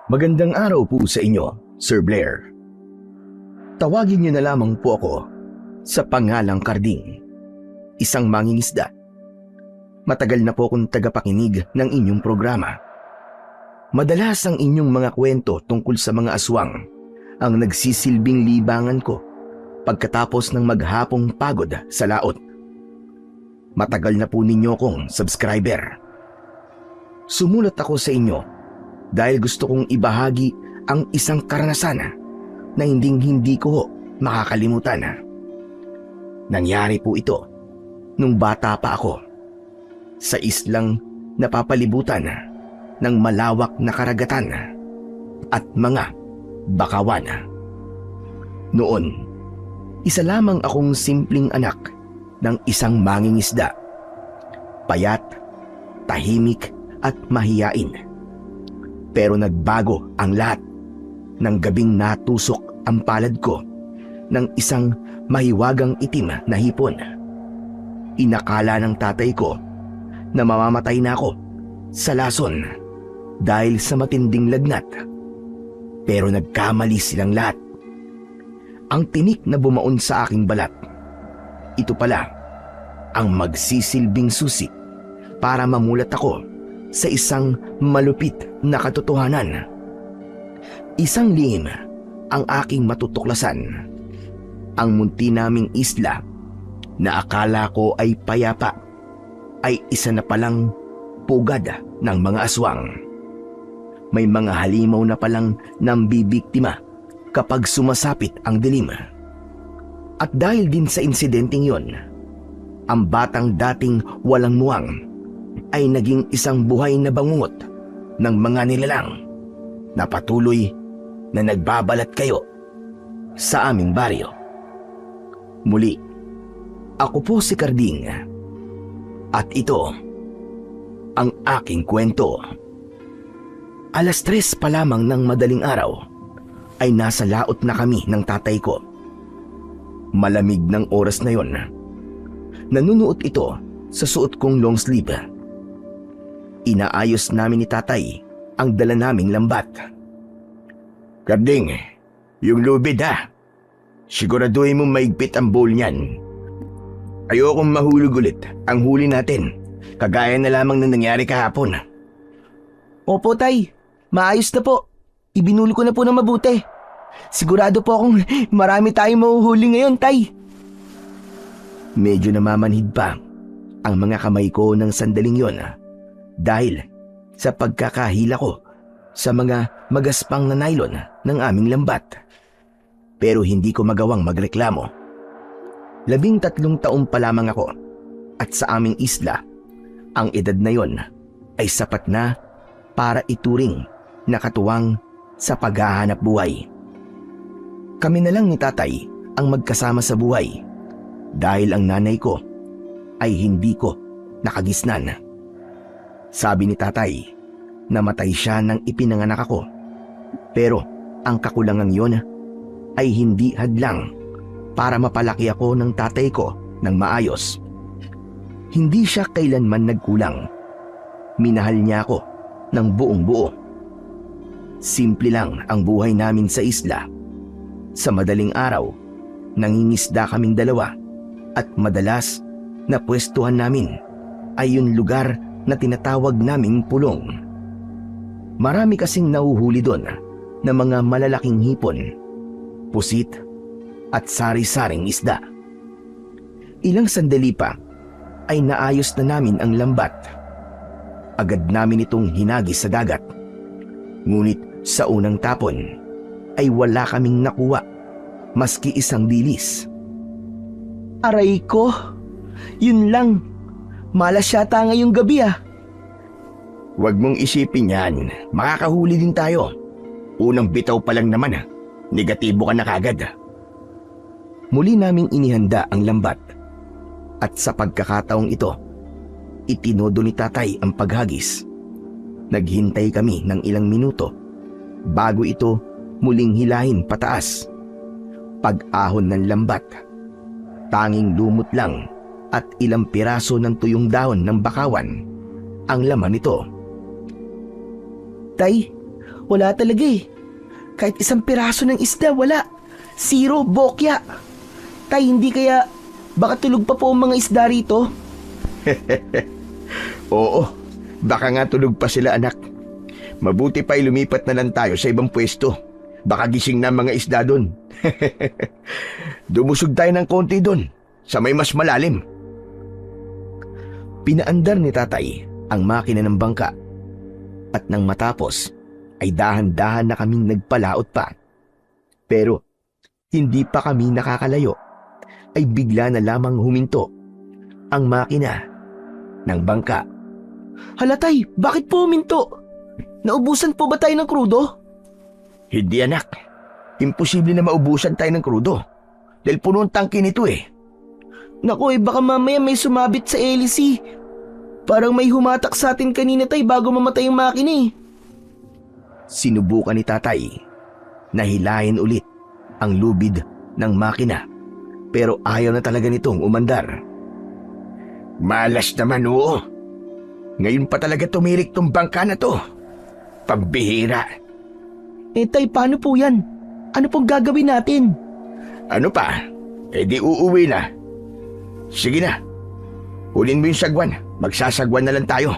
Magandang araw po sa inyo, Sir Blair. Tawagin niyo na lamang po ako sa pangalang Karding, isang mangingisda. Matagal na po akong tagapakinig ng inyong programa. Madalas ang inyong mga kwento tungkol sa mga aswang ang nagsisilbing libangan ko pagkatapos ng maghapong pagod sa laot. Matagal na po ninyo akong subscriber. Sumulat ako sa inyo dahil gusto kong ibahagi ang isang karanasan na hindi ko makakalimutan. Nangyari po ito nung bata pa ako sa islang napapalibutan ng malawak na karagatan at mga bakawan. Noon, isa lamang akong simpleng anak ng isang mangingisda. Payat, tahimik at mahiyain. Pero nagbago ang lahat nang gabing natusok ang palad ko ng isang mahiwagang itim na hipon. Inakala ng tatay ko na mamamatay na ako sa lason dahil sa matinding lagnat. Pero nagkamali silang lahat. Ang tinik na bumaon sa aking balat, ito pala ang magsisilbing susi para mamulat ako sa isang malupit na katotohanan. Isang lihim ang aking matutuklasan. Ang munti naming isla na akala ko ay payapa ay isa na palang pugad ng mga aswang. May mga halimaw na palang nambibiktima kapag sumasapit ang dilim. At dahil din sa insidenteng yon, ang batang dating walang muwang ay naging isang buhay na bangungot ng mga nilalang na patuloy na nagbabalat kayo sa aming baryo. Muli, ako po si Karding at ito ang aking kwento. 3:00 pa lamang ng madaling araw ay nasa laot na kami ng tatay ko. Malamig ng oras na yon. Nanunuot ito sa suot kong long sleeve. Inaayos namin ni tatay ang dala naming lambat. Karding, yung lubid ha. Siguraduhin mo maigpit ang bowl niyan. Ayokong mahulog ulit ang huli natin, kagaya na lamang na nangyari kahapon. Opo tay, maayos na po. Ibinuli ko na po ng mabuti. Sigurado po akong marami tayong mahuhuli ngayon tay. Medyo namamanhid pa ang mga kamay ko ng sandaling yon dahil sa pagkakahila ko sa mga magaspang na nylon ng aming lambat. Pero hindi ko magawang magreklamo. 13 taon pa lamang ako at sa aming isla, ang edad na yon ay sapat na para ituring na katuwang sa paghahanap buhay. Kami na lang ni tatay ang magkasama sa buhay dahil ang nanay ko ay hindi ko nakagisnan. Sabi ni tatay, namatay siya nang ipinanganak ako. Pero ang kakulangan yon ay hindi hadlang para mapalaki ako ng tatay ko ng maayos. Hindi siya kailanman nagkulang. Minahal niya ako ng buong buo. Simple lang ang buhay namin sa isla. Sa madaling araw, nangingisda kaming dalawa at madalas na pwestuhan namin ay yung lugar na tinatawag naming pulong. Marami kasing nahuhuli doon na mga malalaking hipon, pusit at sari-saring isda. Ilang sandali pa ay naayos na namin ang lambat. Agad namin itong hinagis sa dagat. Ngunit sa unang tapon ay wala kaming nakuha maski isang dilis. Aray ko, yun lang. Malas yata ngayong gabi ah. Huwag mong isipin yan, makakahuli din tayo. Unang bitaw pa lang naman negatibo ka na kagad. Muli naming inihanda ang lambat. At sa pagkakataong ito, itinodo ni tatay ang paghagis. Naghintay kami ng ilang minuto bago ito muling hilahin pataas. Pag-ahon ng lambat, tanging lumot lang at ilang piraso ng tuyong dahon ng bakawan ang laman nito. Tay, Wala talaga eh. Kahit isang piraso ng isda, wala. Zero, bokya. Tay, hindi kaya baka tulog pa po ang mga isda rito? Oo, baka nga tulog pa sila anak. Mabuti pa lumipat na lang tayo sa ibang pwesto. Baka gising na ang mga isda doon. Dumusog tayo ng konti doon, sa may mas malalim. Pinaandar ni tatay ang makina ng bangka. At nang matapos, ay dahan-dahan na kaming nagpalaot pa. Pero hindi pa kami nakakalayo, ay bigla na lamang huminto ang makina ng bangka. Hala tay, bakit po huminto? Naubusan po ba tayo ng krudo? Hindi anak, imposible na maubusan tayo ng krudo. Dahil puno ang tangke nito eh. Naku baka mamaya may sumabit sa hélice. Parang may humatak sa atin kanina tay bago mamatay yung makina eh. Sinubukan ni tatay na hilahin ulit ang lubid ng makina, pero ayaw na talaga nitong umandar. Malas naman oo. Ngayon pa talaga tumirik tong bangka na to. Pambihira. Tay, paano po yan? Ano pong gagawin natin? Ano pa? Di uuwi na. Sige na. Hulin mo yung sagwan. Magsasagwan na lang tayo.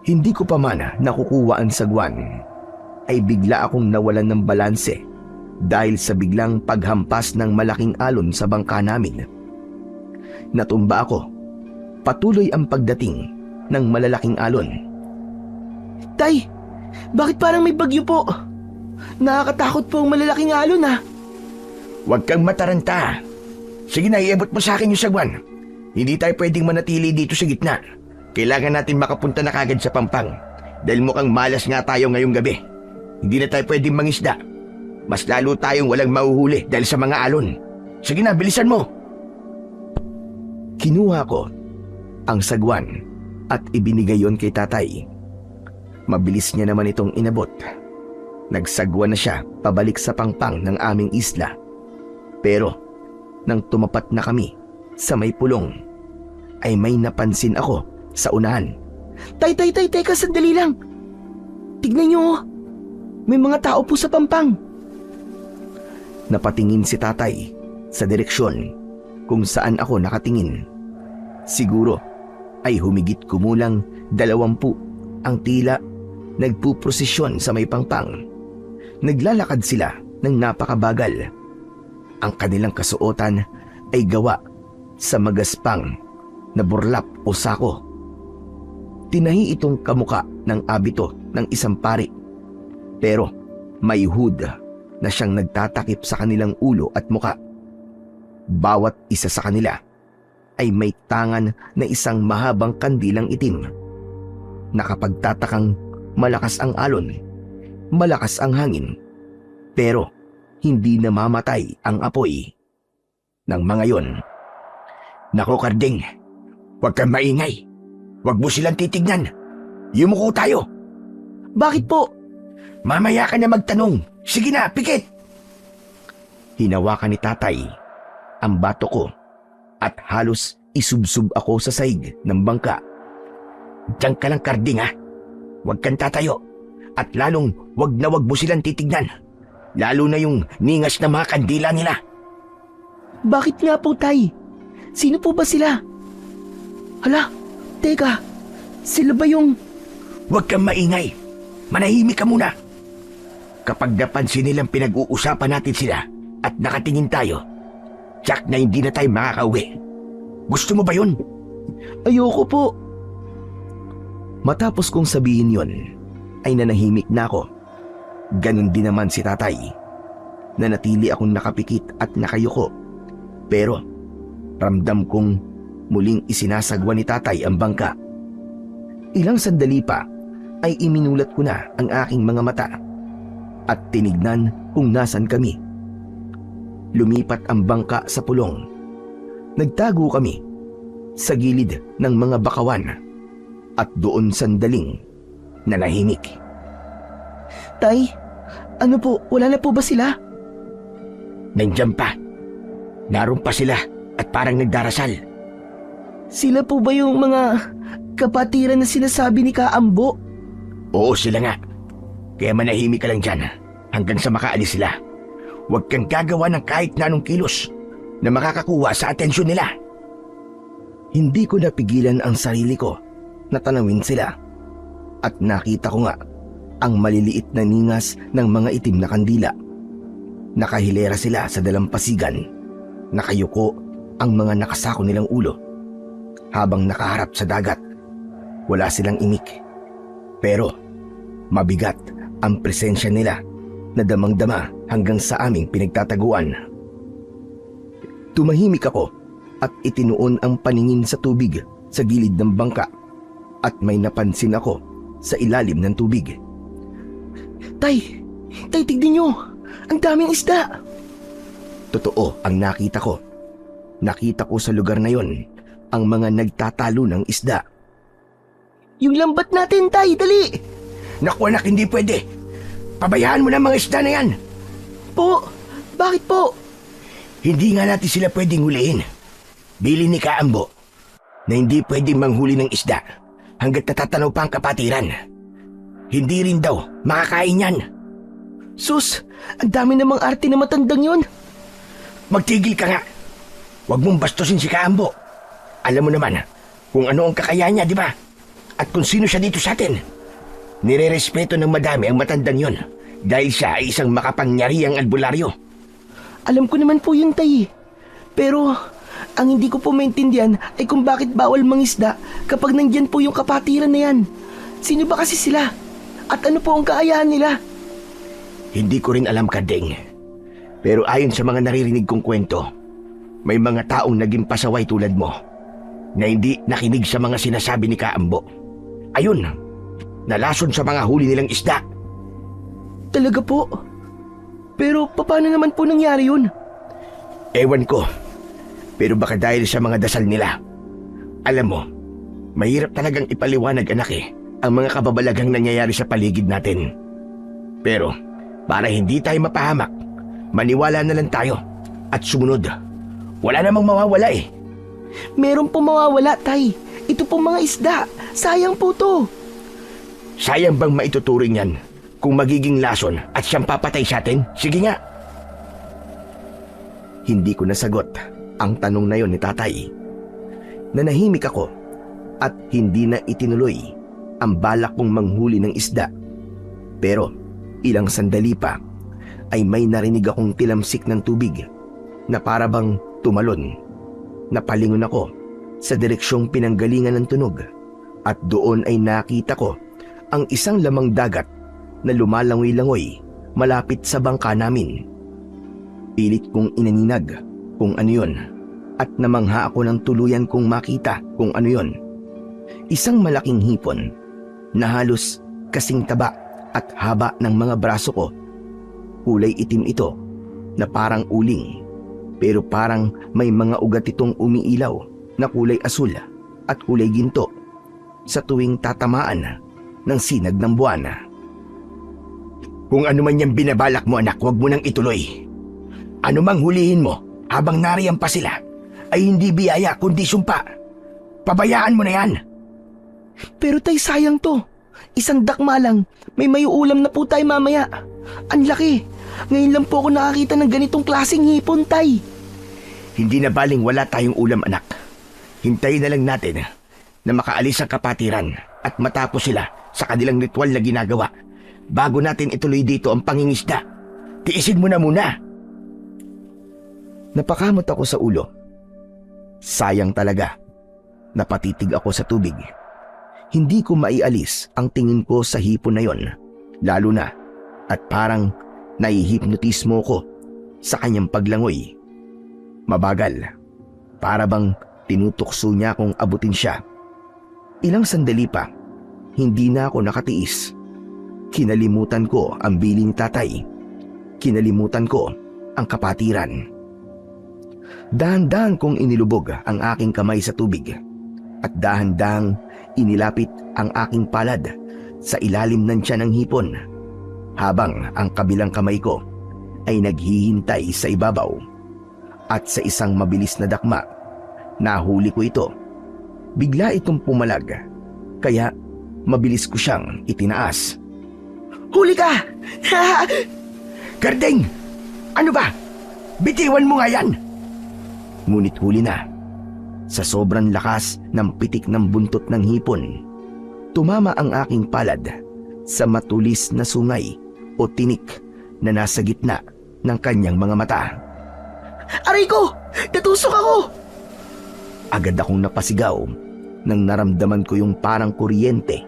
Hindi ko pa man nakukuha ang sagwan, ay bigla akong nawalan ng balanse dahil sa biglang paghampas ng malaking alon sa bangka namin. Natumba ako. Patuloy ang pagdating ng malalaking alon. Tay, bakit parang may bagyo po? Nakakatakot po ang malalaking alon ha. Huwag kang mataranta. Sige na, iabot mo sa akin yung sagwan. Hindi tayo pwedeng manatili dito sa gitna. Kailangan natin makapunta na kagad sa Pampang. Dahil mukhang malas nga tayo ngayong gabi. Hindi na tayo pwedeng mangisda. Mas lalo tayong walang mahuhuli dahil sa mga alon. Sige na, bilisan mo. Kinuha ko ang sagwan at ibinigay yon kay tatay. Mabilis niya naman itong inabot. Nagsagwan na siya pabalik sa Pangpang ng aming isla. Pero nang tumapat na kami sa may pulong, ay may napansin ako sa unahan. Tay, teka sandali lang. Tignan niyo oh. May mga tao po sa Pampang. Napatingin si tatay sa direksyon kung saan ako nakatingin. Siguro ay humigit kumulang 20 ang tila nagpuprosesyon sa may Pangpang. Naglalakad sila ng napakabagal. Ang kanilang kasuotan ay gawa sa magaspang na burlap o sako. Tinahi itong kamuka ng abito ng isang pari, pero may hood na siyang nagtatakip sa kanilang ulo at muka. Bawat isa sa kanila ay may tangan na isang mahabang kandilang itim. Nakapagtatakang malakas ang alon, malakas ang hangin, pero hindi namamatay ang apoy ng mga yon. Nako Karding, huwag kang maingay. Huwag mo silang titignan. Yumuko tayo. Bakit po? Mamaya ka na magtanong. Sige na, pikit! Hinawakan ni tatay ang bato ko at halos isubsub ako sa saig ng bangka. Diyan ka lang Karding ha. Huwag kang tatayo at lalong huwag na huwag mo silang titignan. Lalo na yung ningas na mga kandila nila. Bakit nga po tay? Sino po ba sila? Hala, teka. Sila ba yung... Huwag kang maingay. Manahimik ka muna. Kapag napansin nilang pinag-uusapan natin sila at nakatingin tayo, tsak na hindi na tayo makakauwi. Gusto mo ba yun? Ayoko po. Matapos kong sabihin yon, ay nanahimik na ako. Ganon din naman si tatay. Nanatili akong nakapikit at nakayuko. Pero ramdam kong muling isinasagwa ni tatay ang bangka. Ilang sandali pa ay iminulat ko na ang aking mga mata at tinignan kung nasan kami. Lumipat ang bangka sa pulong. Nagtago kami sa gilid ng mga bakawan at doon sandaling nanahimik. Tay, ano po, wala na po ba sila? Nandiyan pa. Naroon pa sila at parang nagdarasal. Sila po ba yung mga kapatiran na sinasabi ni Kaambo? Oo, sila nga. Kaya manahimik ka lang dyan hanggang sa makaalis sila. Huwag kang gagawa ng kahit na anong kilos na makakakuha sa atensyon nila. Hindi ko napigilan ang sarili ko na tanawin sila at nakita ko nga ang maliliit na ningas ng mga itim na kandila. Nakahilera sila sa dalampasigan. Nakayuko ang mga nakasako nilang ulo. Habang nakaharap sa dagat, wala silang imik. Pero mabigat ang presensya nila na damang-dama hanggang sa aming pinagtataguan. Tumahimik ako at itinuon ang paningin sa tubig sa gilid ng bangka at may napansin ako sa ilalim ng tubig. Tay, tignan nyo. Ang daming isda. Totoo ang nakita ko. Nakita ko sa lugar na yon ang mga nagtatalo ng isda. Yung lambat natin, Tay, dali. Naku anak, hindi pwede. Pabayaan mo na mga isda na yan. Po, bakit po? Hindi nga natin sila pwedeng hulihin. Bili ni Kaambo na hindi pwedeng manghuli ng isda hanggat natatanaw pa ang kapatiran. Hindi rin daw makakain yan. Sus, ang dami namang arte na matandang yon. Magtigil ka nga. Huwag mong bastusin si Kaambo. Alam mo naman kung ano ang kakayahan niya, di ba? At kung sino siya dito sa atin. Nirerespeto ng madami ang matandang yon dahil siya ay isang makapangyarihang albularyo. Alam ko naman po yun, Tay. Pero ang hindi ko po maintindihan ay kung bakit bawal mangisda kapag nandyan po yung kapatiran na yan. Sino ba kasi sila? At ano po ang kaayahan nila? Hindi ko rin alam, Kadeng. Pero ayon sa mga naririnig kong kwento, may mga taong naging pasaway tulad mo na hindi nakinig sa mga sinasabi ni Kaambo. Ayun, nalason sa mga huli nilang isda. Talaga po? Pero paano naman po nangyari yun? Ewan ko. Pero baka dahil sa mga dasal nila. Alam mo, mahirap talagang ipaliwanag, anak ang mga kababalaghang nangyayari sa paligid natin. Pero para hindi tayo mapahamak, maniwala na lang tayo at sumunod. Wala namang mawawala Meron po mawawala, Tay. Ito po mga isda. Sayang po to. Sayang bang maituturing yan kung magiging lason at siyang papatay sa atin? Sige nga. Hindi ko nasagot ang tanong na yon ni tatay. Nanahimik ako at hindi na itinuloy ang balak kong manghuli ng isda. Pero ilang sandali pa ay may narinig akong tilamsik ng tubig na para bang tumalon. Napalingon ako sa direksyong pinanggalingan ng tunog at doon ay nakita ko ang isang lamang dagat na lumalangoy-langoy malapit sa bangka namin. Pilit kong inaninag kung ano yun at namangha ako ng tuluyan kong makita kung ano yun. Isang malaking hipon na halos kasing taba at haba ng mga braso ko. Kulay itim ito na parang uling pero parang may mga ugat itong umiilaw na kulay asul at kulay ginto sa tuwing tatamaan ng sinag ng buwan. Kung ano man yung binabalak mo, anak, huwag mo nang ituloy. Ano mang hulihin mo habang nariyan pa sila ay hindi biyaya kundi sumpa. Pabayaan mo na yan. Pero Tay, sayang to. Isang dakma lang, may ulam na po tayo mamaya. Ang laki. Ngayon lang po ako nakakita ng ganitong klaseng hipon, Tay. Hindi na baling wala tayong ulam, anak. Hintayin na lang natin na makaalis ang kapatiran at matapos sila sa kanilang ritual na ginagawa bago natin ituloy dito ang pangingisda. Tiisin mo na muna. Napakamot ako sa ulo. Sayang talaga. Napatitig ako sa tubig. Hindi ko maialis ang tingin ko sa hipon na yon, lalo na at parang nahihipnotismo ko sa kanyang paglangoy. Mabagal, para bang tinutokso niya akong abutin siya. Ilang sandali pa, hindi na ako nakatiis. Kinalimutan ko ang bili ni tatay. Kinalimutan ko ang kapatiran. Dahan-dahan kong inilubog ang aking kamay sa tubig at dahan-dahang inilapit ang aking palad sa ilalim ng tiyan ng hipon habang ang kabilang kamay ko ay naghihintay sa ibabaw. At sa isang mabilis na dakma, nahuli ko ito. Bigla itong pumalag, kaya mabilis ko siyang itinaas. Huli ka! Karding! Ano ba? Bitiwan mo nga yan! Ngunit huli na. Sa sobrang lakas ng pitik ng buntot ng hipon, tumama ang aking palad sa matulis na sungay o tinik na nasa gitna ng kanyang mga mata. Aray ko! Natusok ako! Agad akong napasigaw nang naramdaman ko yung parang kuryente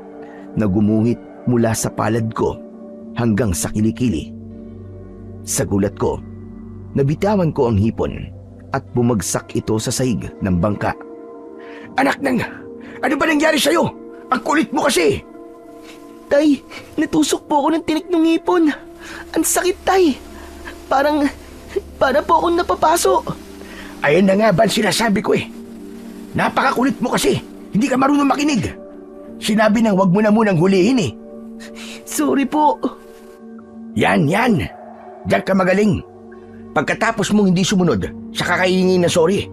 na gumuhit mula sa palad ko hanggang sa kilikili. Sa gulat ko, nabitawan ko ang hipon at bumagsak ito sa sahig ng bangka. Anak nang, ano ba nangyari sa'yo? Ang kulit mo kasi! Tay, natusok po ako ng tinik ng hipon. Ang sakit, Tay. Para po akong napapaso. Ayan na nga ba ang sinasabi ko eh. Napakakulit mo kasi. Hindi ka marunong makinig. Sinabi nang wag mo na munang hulihin eh. Sorry po. Yan. Diyan ka magaling. Pagkatapos mong hindi sumunod, saka kahihingi na sorry.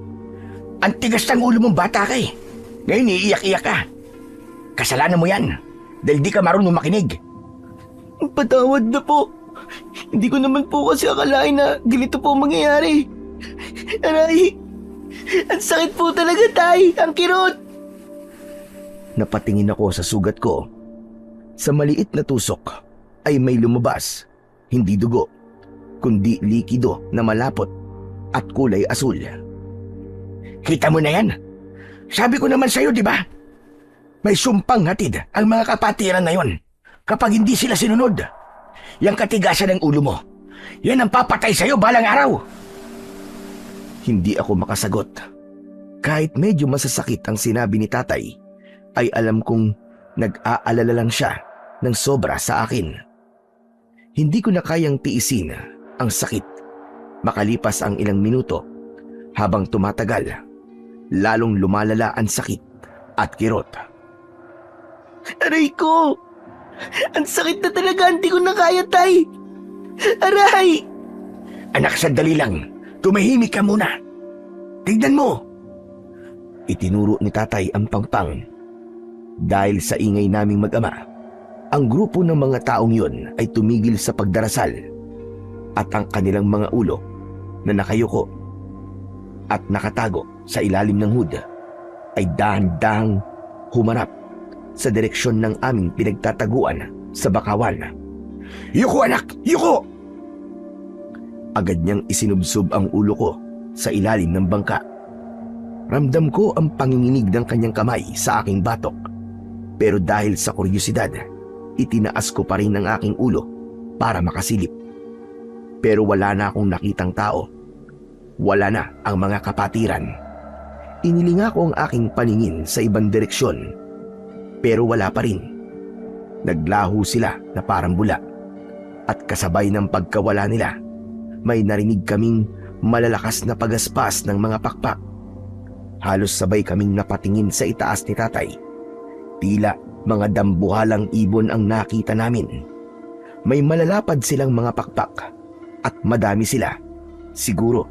Ang tigas ng ulo mong bata ka eh. Ngayon iiyak-iyak ka. Kasalanan mo yan. Dahil di ka marunong makinig. Patawad na po. Hindi ko naman po kasi akalain na ganito po mangyayari. Aray, ang sakit po talaga, Tay. Ang kirot. Napatingin ako sa sugat ko. Sa maliit na tusok ay may lumabas, hindi dugo, kundi likido na malapot at kulay asul. Kita mo na yan? Sabi ko naman sa'yo, di ba? May sumpang hatid ang mga kapatiran na yon kapag hindi sila sinunod. Yang katigasan ng ulo mo, yan ang papatay sa'yo balang araw. Hindi ako makasagot. Kahit medyo masasakit ang sinabi ni tatay, ay alam kong nag-aalala lang siya ng sobra sa akin. Hindi ko na kayang tiisin ang sakit. Makalipas ang ilang minuto, habang tumatagal, lalong lumalala ang sakit at kirot. Aray ko! Ang sakit na talaga, hindi ko na kaya, Tay! Aray! Anak, sandali lang. Tumahimik ka muna. Tignan mo. Itinuro ni tatay ang pangpang. Dahil sa ingay naming mag-ama, ang grupo ng mga taong yun ay tumigil sa pagdarasal at ang kanilang mga ulo na nakayuko at nakatago sa ilalim ng hood ay dahan-dahang humarap sa direksyon ng aming pinagtataguan sa bakawan. Yuko, anak! Yuko! Agad niyang isinubsob ang ulo ko sa ilalim ng bangka. Ramdam ko ang panginginig ng kanyang kamay sa aking batok. Pero dahil sa kuryosidad, itinaas ko pa rin ang aking ulo para makasilip. Pero wala na akong nakitang tao. Wala na ang mga kapatiran. Inilinga ko ang aking paningin sa ibang direksyon. Pero wala pa rin. Naglaho sila na parang bula. At kasabay ng pagkawala nila, may narinig kaming malalakas na pagaspas ng mga pakpak. Halos sabay kaming napatingin sa itaas ni tatay. Tila mga dambuhalang ibon ang nakita namin. May malalapad silang mga pakpak at madami sila. Siguro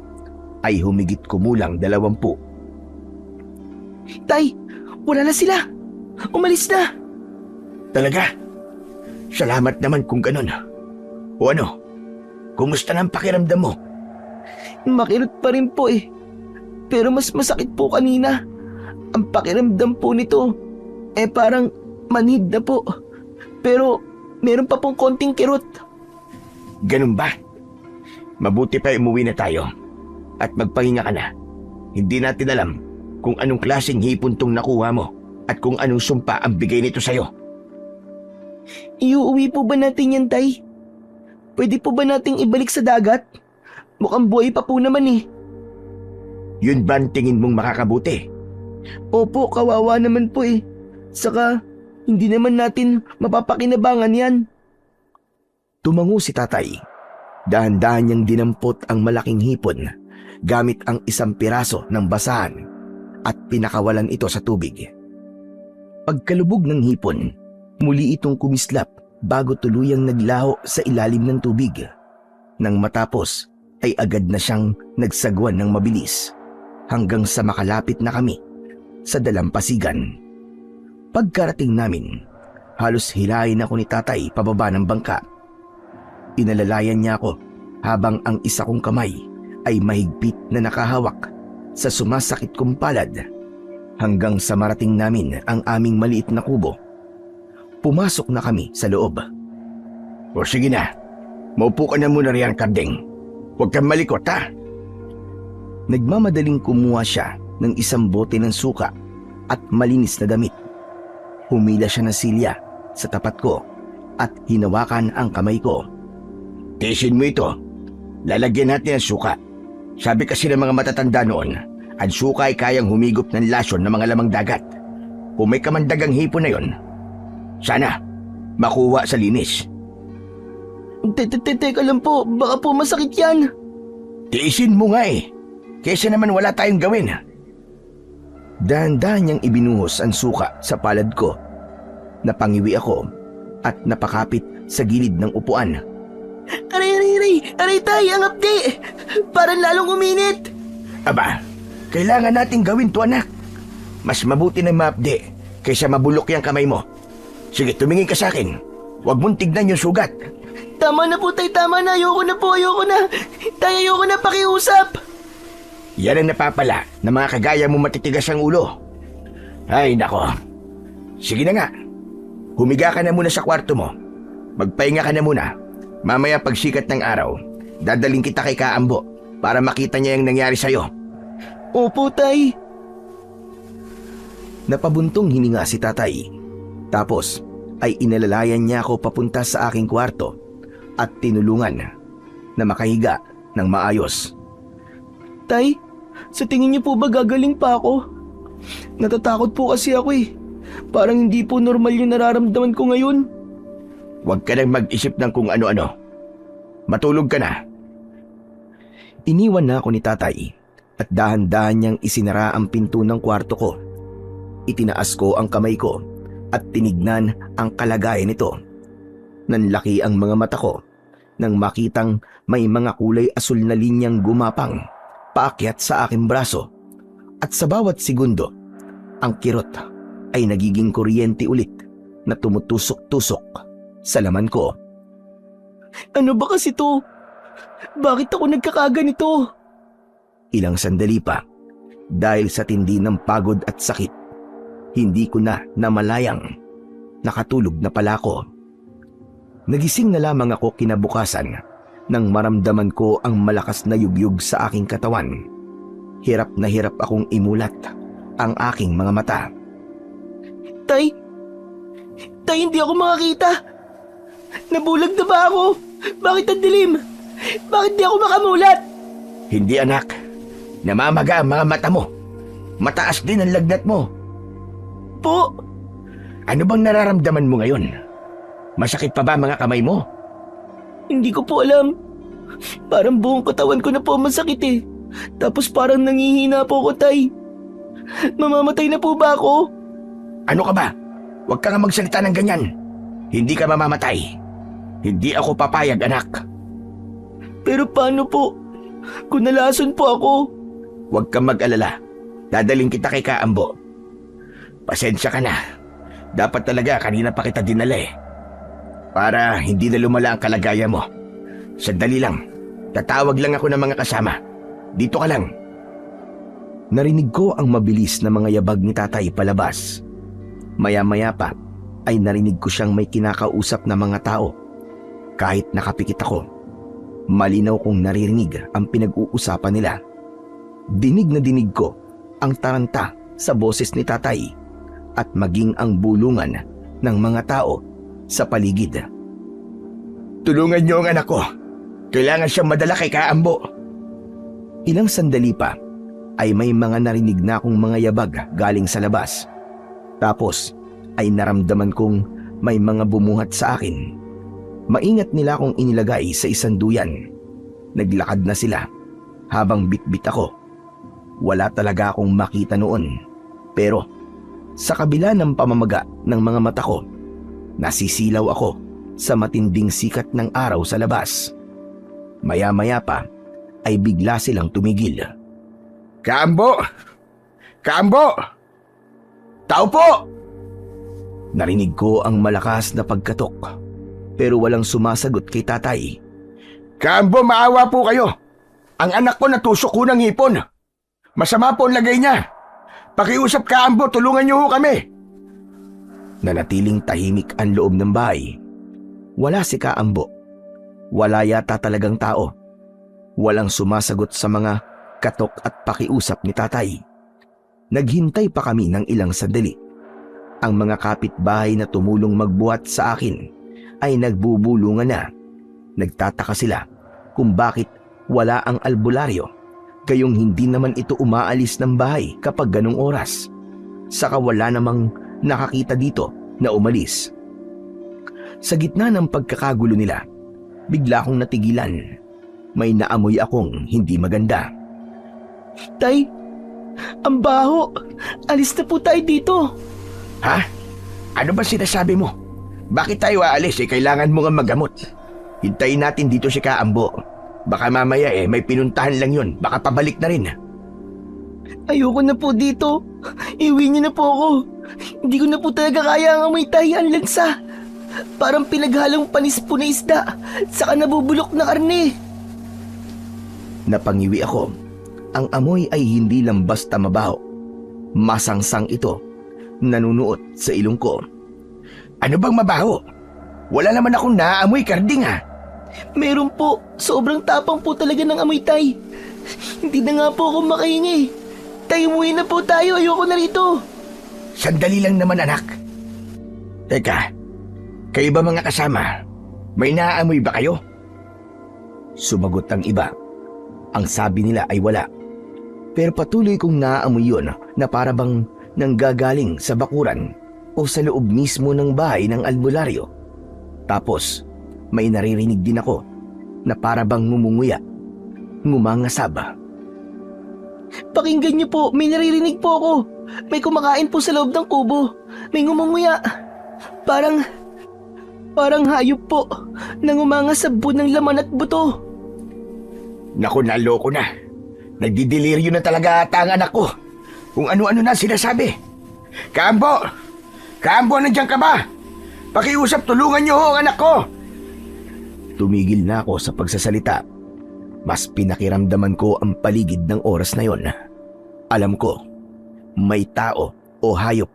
ay humigit kumulang 20. Tay, wala na sila. Umalis na. Talaga? Salamat naman kung ganun. O ano? Kumusta na ang pakiramdam mo? Makirot pa rin po eh. Pero mas masakit po kanina. Ang pakiramdam po nito, parang manhid na po. Pero meron pa pong konting kirot. Ganun ba? Mabuti pa umuwi na tayo. At magpahinga ka na. Hindi natin alam kung anong klaseng hipon tong nakuha mo at kung anong sumpa ang bigay nito sa'yo. Iuuwi po ba natin yan, Tay? Pwede po ba nating ibalik sa dagat? Mukhang buhay pa po naman eh. Yun ba ang tingin mong makakabuti? Opo, kawawa naman po eh. Saka, hindi naman natin mapapakinabangan yan. Tumango si tatay. Dahan-dahan niyang dinampot ang malaking hipon gamit ang isang piraso ng basahan at pinakawalan ito sa tubig. Pagkalubog ng hipon, muli itong kumislap bago tuluyang naglaho sa ilalim ng tubig. Nang matapos ay agad na siyang nagsagwan ng mabilis hanggang sa makalapit na kami sa dalampasigan. Pagkarating namin, halos hilahin ako ni tatay pababa ng bangka Inalalayan niya ako habang ang isa kong kamay ay mahigpit na nakahawak sa sumasakit kong palad hanggang sa marating namin ang aming maliit na kubo. Pumasok na kami sa loob. O sige na, maupo ka na muna riyan, Karding. Huwag kang malikot, ha? Nagmamadaling kumuha siya ng isang bote ng suka at malinis na damit. Humila siya ng silya sa tapat ko at hinawakan ang kamay ko. Tiisin mo ito. Lalagyan natin ang suka. Sabi kasi ng mga matatanda noon, ang suka ay kayang humigop ng lasyon ng mga lamang dagat. Kung may kamandagang hipon na yon, sana makuha sa linis. Teka lang po, baka po masakit yan. Tiisin mo nga eh, kaysa naman wala tayong gawin. Dahan-dahan niyang ibinuhos ang suka sa palad ko. Napangiwi ako at napakapit sa gilid ng upuan. Aray tay, ang apdi! Parang lalong uminit! Aba, kailangan nating gawin to, anak. Mas mabuti na maapde kaysa mabulok yung kamay mo. Sige, tumingin ka sa akin. Huwag mong tignan yung sugat. Tama na po tay, tama na. Ayoko na po, ayoko na. Tay, ayoko na pakiusap. Yan ang napapala na mga kagaya mo matitigas ang ulo. Ay, nako. Sige na nga. Humiga ka na muna sa kwarto mo. Magpahinga ka na muna. Mamaya pagsikat ng araw, dadaling kita kay Kaambo para makita niya yung nangyari sa'yo. Opo, tay. Napabuntong hininga si tatay. Tapos ay inalalayan niya ako papunta sa aking kwarto at tinulungan na makahiga ng maayos. Tay, sa tingin niyo po ba gagaling pa ako? Natatakot po kasi ako eh. Parang hindi po normal yung nararamdaman ko ngayon. Huwag ka nang mag-isip ng kung ano-ano. Matulog ka na. Iniwan na ako ni tatay at dahan-dahan niyang isinara ang pinto ng kwarto ko. Itinaas ko ang kamay ko at tinignan ang kalagayan nito. Nanlaki ang mga mata ko nang makitang may mga kulay asul na linyang gumapang paakyat sa aking braso. At sa bawat segundo, ang kirot ay nagiging kuryente ulit na tumutusok-tusok sa laman ko. Ano ba kasi to? Bakit ako nagkakaganito? Ilang sandali pa, dahil sa tindi ng pagod at sakit, hindi ko na namalayang nakatulog na pala ako. Nagising na lamang ako kinabukasan nang maramdaman ko ang malakas na yugyug sa aking katawan. Hirap na hirap akong imulat ang aking mga mata. Tay, hindi ako makakita. Nabulag na ba ako? Bakit ang dilim? Bakit di ako makamulat? Hindi, anak. Namamaga ang mga mata mo. Mataas din ang lagnat mo. Po? Ano bang nararamdaman mo ngayon? Masakit pa ba mga kamay mo? Hindi ko po alam. Parang buong katawan ko na po masakit eh. Tapos parang nangihina po ako, tay. Mamamatay na po ba ako? Ano ka ba? Huwag ka nga magsalita ng ganyan. Hindi ka mamamatay. Hindi ako papayag, anak. Pero paano po? Kung nalason po ako. Huwag kang mag-alala. Dadaling kita kay Kaambo. Pasensya ka na. Dapat talaga kanina pa kita dinala eh. Para hindi na lumala ang kalagayan mo. Sandali lang. Tatawag lang ako ng mga kasama. Dito ka lang. Narinig ko ang mabilis na mga yabag ni tatay palabas. Maya-maya pa ay narinig ko siyang may kinakausap na mga tao. Kahit nakapikit ako, malinaw kong naririnig ang pinag-uusapan nila. Dinig na dinig ko ang taranta sa boses ni tatay at maging ang bulungan ng mga tao sa paligid. Tulungan niyo ang anak ko. Kailangan siyang madala kay Kaambo. Ilang sandali pa ay may mga narinig na akong mga yabag galing sa labas. Tapos ay naramdaman kong may mga bumuhat sa akin. Maingat nila akong inilagay sa isang duyan. Naglakad na sila habang bitbit ako. Wala talaga akong makita noon. Pero sa kabila ng pamamaga ng mga mata ko, nasisilaw ako sa matinding sikat ng araw sa labas. Maya-maya pa ay bigla silang tumigil. Kaambo! Kaambo! Tao po! Narinig ko ang malakas na pagkatok. pero walang sumasagot kay tatay. Kaambo, maawa po kayo. Ang anak ko natusok ko ng hipon. Masama po ang lagay niya. Pakiusap, Kaambo, tulungan niyo ho kami. Nanatiling tahimik ang loob ng bahay. Wala si Kaambo. Wala yata talagang tao. Walang sumasagot sa mga katok at pakiusap ni tatay. Naghintay pa kami ng ilang sandali. Ang mga kapitbahay na tumulong magbuhat sa akin ay nagbubulungan na. Nagtataka sila kung bakit wala ang albularyo, gayong hindi naman ito umaalis ng bahay kapag ganong oras. Saka wala namang nakakita dito na umalis. Sa gitna ng pagkakagulo nila, bigla akong natigilan. May naamoy akong hindi maganda. Tay, ang baho. Alis na po tayo dito. Ha? Ano ba sinasabi mo? Bakit tayo aalis kailangan mo nga magamot? Hintayin natin dito si Kaambo. Baka mamaya may pinuntahan lang yun. Baka pabalik na rin. Ayoko na po dito. Iwi niyo na po ako. Hindi ko na po talaga kaya ang amoy tay, ang lansa. Parang pinaghalong panis po na isda, saka nabubulok na karne. Napangiwi ako. Ang amoy ay hindi lang basta mabaho. Masangsang ito. Nanunuot sa ilong ko. Ano bang mabaho? Wala naman akong naaamoy, Karding ha. Meron po. Sobrang tapang po talaga ng amoy tay. Hindi na nga po ako makahingi. Tay, umuwi na po tayo. Ayoko na rito. Sandali lang naman, anak. Teka, kayo ba mga kasama? May naaamoy ba kayo? Sumagot ang iba. Ang sabi nila ay wala. Pero patuloy kong naaamoy yun na para bang nanggagaling sa bakuran o sa loob mismo ng bahay ng albularyo. Tapos, may naririnig din ako na para bang ngumunguya, ngumangasab. Pakinggan niyo po, may naririnig po ako. May kumakain po sa loob ng kubo. May ngumunguya. Parang hayop po. Nangumangasab po ng laman at buto. Naku, naloko na. Nagdideliryo na talaga ata ang anak ko. Kung ano-ano na sinasabi. Kaambo! Kaambo, nandiyan ka ba? Pakiusap, tulungan niyo ho ang anak ko! Tumigil na ako sa pagsasalita. Mas pinakiramdaman ko ang paligid ng oras na yon. Alam ko, may tao o hayop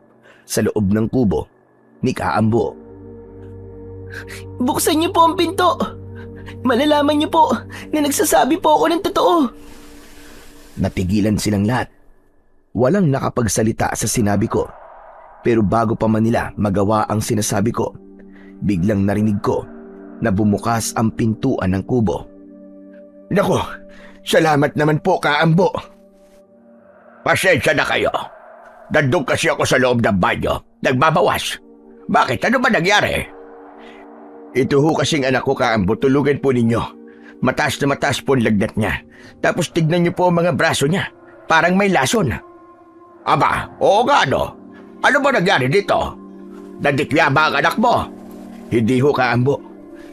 sa loob ng kubo ni Kaambo. Buksan niyo po ang pinto. Malalaman niyo po na nagsasabi po ako ng totoo. Natigilan silang lahat. Walang nakapagsalita sa sinabi ko. Pero bago pa man nila magawa ang sinasabi ko, biglang narinig ko na bumukas ang pintuan ng kubo. Naku, salamat naman po, Kaambo. Pasensya na kayo. Nandun kasi ako sa loob ng banyo. Nagbabawas. Bakit? Ano ba nangyari? Ito ho kasing anak ko, Kaambo. Tulugan po ninyo. Mataas na mataas po ang lagnat niya. Tapos tignan niyo po ang mga braso niya. Parang may lason. Aba, oo nga no. Ano ba nangyari dito? Nandikya ba ang anak mo? Hindi ho, Kaambo.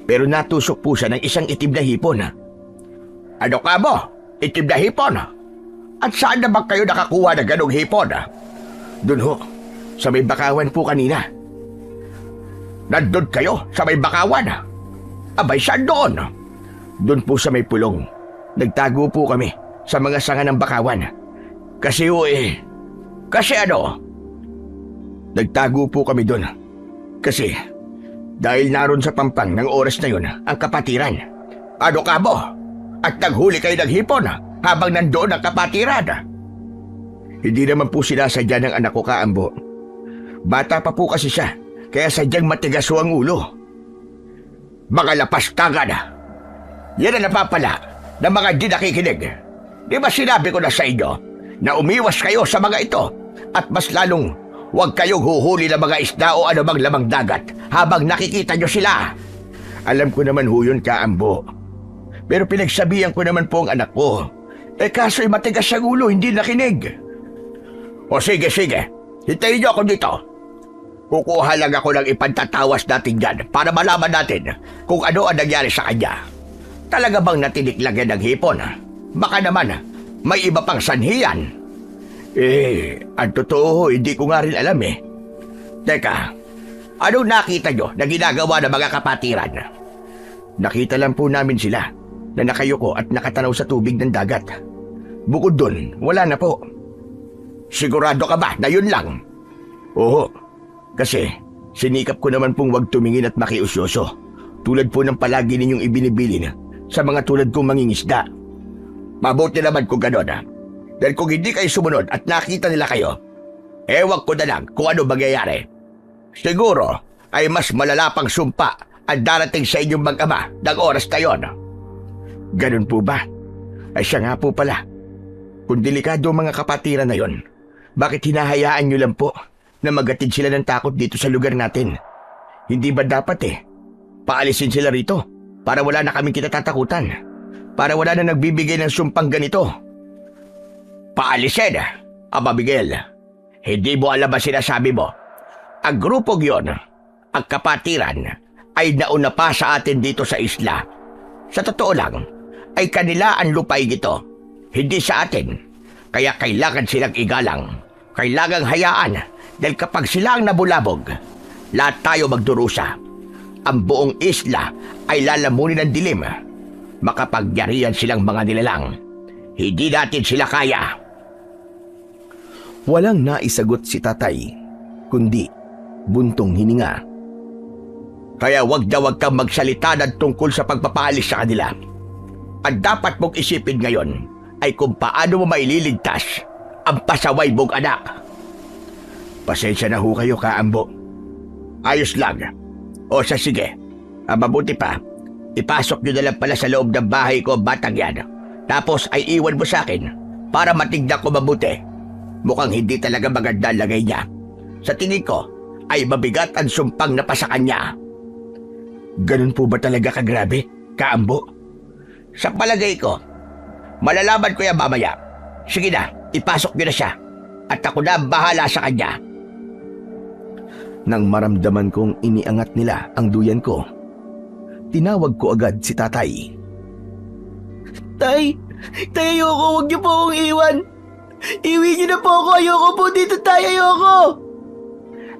Pero natusok po siya ng isang itim na hipon. Ano ka mo? Itim na hipon? At saan naman kayo nakakuha ng ganong hipon? Doon ho, sa may bakawan po kanina. Nandun kayo sa may bakawan? Abay, saan doon? Doon po sa may pulong. Nagtago po kami sa mga sanga ng bakawan. Kasi ano? Nagtago po kami doon. Kasi dahil naroon sa pampang ng oras na yun ang kapatiran. Ano ka mo? At naghuli kayo ng hipon habang nandoon ang kapatiran. Hindi naman po sinasadya ng anak ko, Kaambo. Bata pa po kasi siya, kaya sadyang matigas ho ang ulo. Mga lapastangan. Yan ang napapala ng mga di nakikinig. Di ba sinabi ko na sa inyo na umiwas kayo sa mga ito at mas lalong huwag kayong huhuli ng mga isda o anumang lamang dagat habang nakikita nyo sila. Alam ko naman ho yun, Kaambo. Pero pinagsabihan ko naman po ang anak ko. Kaso'y matigas ang ulo, hindi nakinig. O sige. Hintayin niyo ako dito. Kukuha lang ako ng ipantatawas natin dyan para malaman natin kung ano ang nangyari sa kanya. Talaga bang natinik lang yan ng hipon? Baka naman may iba pang sanhiyan. Ang totoo, hindi ko nga rin alam eh. Teka, Anong nakita nyo na ginagawa ng mga kapatiran? Nakita lang po namin sila na nakayuko at nakatanaw sa tubig ng dagat. Bukod dun, wala na po. Sigurado ka ba na yun lang? Oo, kasi sinikap ko naman pong wag tumingin at makiusyoso. Tulad po ng palagi ninyong ibinibilin sa mga tulad kong mangingisda. Mabuti naman kung gano'n. Dahil kung hindi kayo sumunod at nakita nila kayo, ewan ko na lang kung ano mangyayari. Siguro ay mas malala pang sumpa ang darating sa inyong mag-ama ng oras na yon. Ganun po ba? Ay siya nga po pala. Kung delikado ang mga kapatiran na yon, bakit hinahayaan nyo lang po na magatid sila ng takot dito sa lugar natin? Hindi ba dapat paalisin sila rito para wala na kaming kinatatakutan? Para wala na nagbibigay ng sumpang ganito? Paalisin? Aba Miguel, hindi mo alam ang sinasabi mo. Ang grupong yon, ang kapatiran, ay nauna pa sa atin dito sa isla. Sa totoo lang, ay kanila ang lupaig ito, hindi sa atin. Kaya kailangan silang igalang, kailangang hayaan, dahil kapag sila ang nabulabog, lahat tayo magdurusa. Ang buong isla ay lalamunin ng dilim. Makapagyarihan silang mga nilalang. Hindi natin sila kaya. Walang naisagot si tatay, kundi buntong hininga. Kaya wag kang magsalita ng tungkol sa pagpapaalis sa kanila. Ang dapat mong isipin ngayon ay kung paano mo maililigtas ang pasaway mong anak. Pasensya na ho kayo, Kaambo. Ayos lang. O sige, mabuti pa, ipasok nyo na lang pala sa loob ng bahay ko ang batang yan. Tapos ay iwan mo sa akin para matignan ko mabuti. Mukhang hindi talaga maganda ang lagay niya. Sa tingin ko ay mabigat ang sumpang napasa kanya. Ganun po ba talaga kagrabe, Kaambo? Sa palagay ko, malalaman ko yan mamaya. Sige na, ipasok nyo na siya. At ako na ang bahala sa kanya. Nang maramdaman kong iniangat nila ang duyan ko, tinawag ko agad si tatay. Tay, ayoko, huwag niyo po akong iwan. Iwi niyo na po ako, ayoko po dito, tay, ayoko.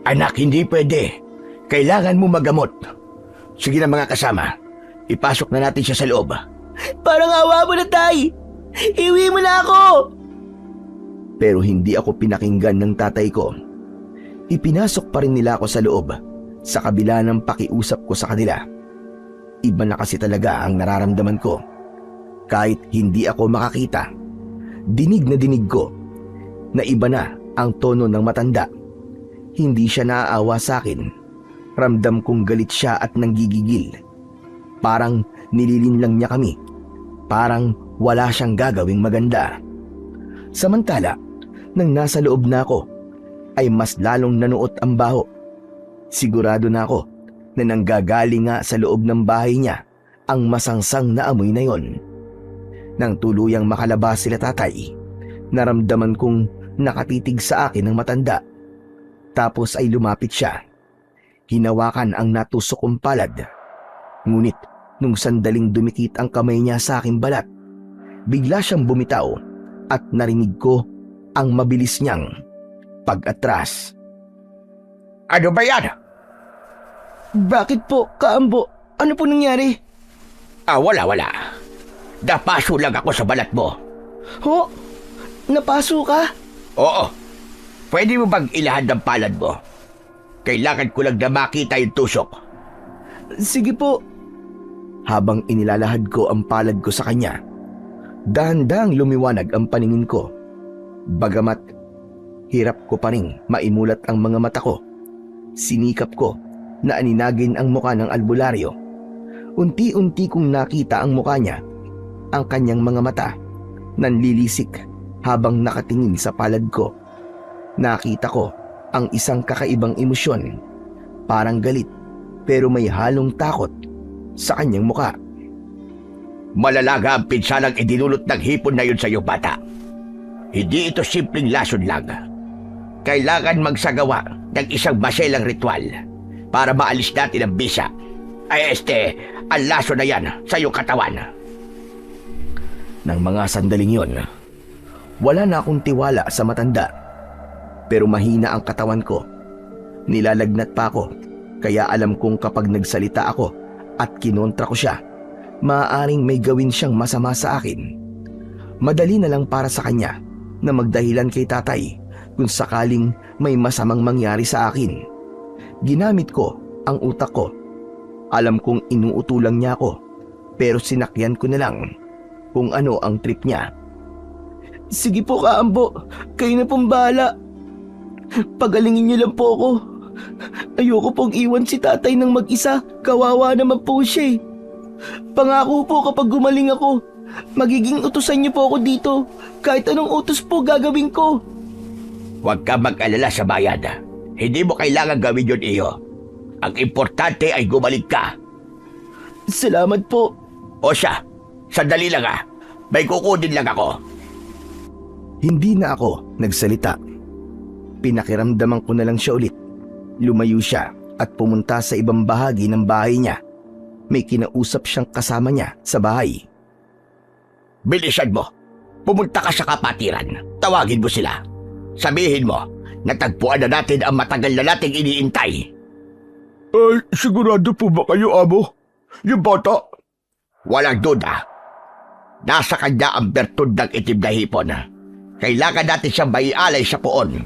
Anak, hindi pwede. Kailangan mo magamot. Sige na mga kasama, ipasok na natin siya sa loob. Parang awa mo na, tay. Iwi mo na ako. Pero hindi ako pinakinggan ng tatay ko. Ipinasok pa rin nila ako sa loob sa kabila ng pakiusap ko sa kanila. Iba na kasi talaga ang nararamdaman ko. Kahit hindi ako makakita, dinig na dinig ko na iba na ang tono ng matanda. Hindi siya naaawa sa akin. Ramdam kong galit siya at nanggigigil. Parang nililinlang niya kami. Parang wala siyang gagawing maganda. Samantala, nang nasa loob na ako, ay mas lalong nanuot ang baho. Sigurado na ako na nanggagaling nga sa loob ng bahay niya ang masangsang na amoy na yon. Nang tuluyang makalabas sila tatay, naramdaman kong nakatitig sa akin ng matanda. Tapos ay lumapit siya. Hinawakan ang natusok kong palad. Ngunit nung sandaling dumikit ang kamay niya sa aking balat, bigla siyang bumitaw at narinig ko ang mabilis niyang pag-atras. Ano ba yan? Bakit po, Kaambo? Ano po nangyari? Wala. Napaso lang ako sa balat mo. Ho? Napaso ka? Oo. Pwede mo bang ilahad ng palad mo? Kailangan ko lang na makita yung tusok. Sige po. Habang inilalahad ko ang palad ko sa kanya, dahan-dahang lumiwanag ang paningin ko. Bagamat hirap ko pa ring maimulat ang mga mata ko, sinikap ko na aninagin ang muka ng albularyo. Unti-unti kong nakita ang muka niya, ang kanyang mga mata, nanlilisik habang nakatingin sa palad ko. Nakita ko ang isang kakaibang emosyon, parang galit pero may halong takot sa kanyang muka. Malalaga ang pinsalang idinulot ng hipon na yun sa iyo, bata. Hindi ito simpleng lason lang. Kailangan magsagawa ng isang maselang ritual para maalis natin ang bisa. Ang lason na yan sa iyong katawan. Nang mga sandaling yon, wala na akong tiwala sa matanda. Pero mahina ang katawan ko. Nilalagnat pa ako Kaya alam kong kapag nagsalita ako at kinontra ko siya, maaaring may gawin siyang masama sa akin. Madali na lang para sa kanya na magdahilan kay tatay kung sakaling may masamang mangyari sa akin. Ginamit ko ang utak ko. Alam kong inuutulang niya ako, pero sinakyan ko na lang kung ano ang trip niya. Sige po, Kaambo. Kayo na pong bahala. Pagalingin niyo lang po ako. Ayoko pong iwan si tatay ng mag-isa. Kawawa naman po siya eh. Pangako po kapag gumaling ako, magiging utusan niyo po ako dito. Kahit anong utos po gagawin ko. Huwag ka mag-alala sa bayan. Hindi mo kailangan gawin yun, Iyo. Ang importante ay gumaling ka. Salamat po. O siya, sandali lang ah. May kukunin lang ako. Hindi na ako nagsalita. Pinakiramdaman ko na lang siya ulit. Lumayo siya at pumunta sa ibang bahagi ng bahay niya. May kinausap siyang kasama niya sa bahay. Bilisan mo. Pumunta ka sa kapatiran. Tawagin mo sila. Sabihin mo, natagpuan na natin ang matagal na nating iniintay. Ay, sigurado po ba kayo, Amo? Yung bata? Walang duda. Nasa kanya ang bertud ng itim na hipon. Kailangan natin siyang maialay sa poon.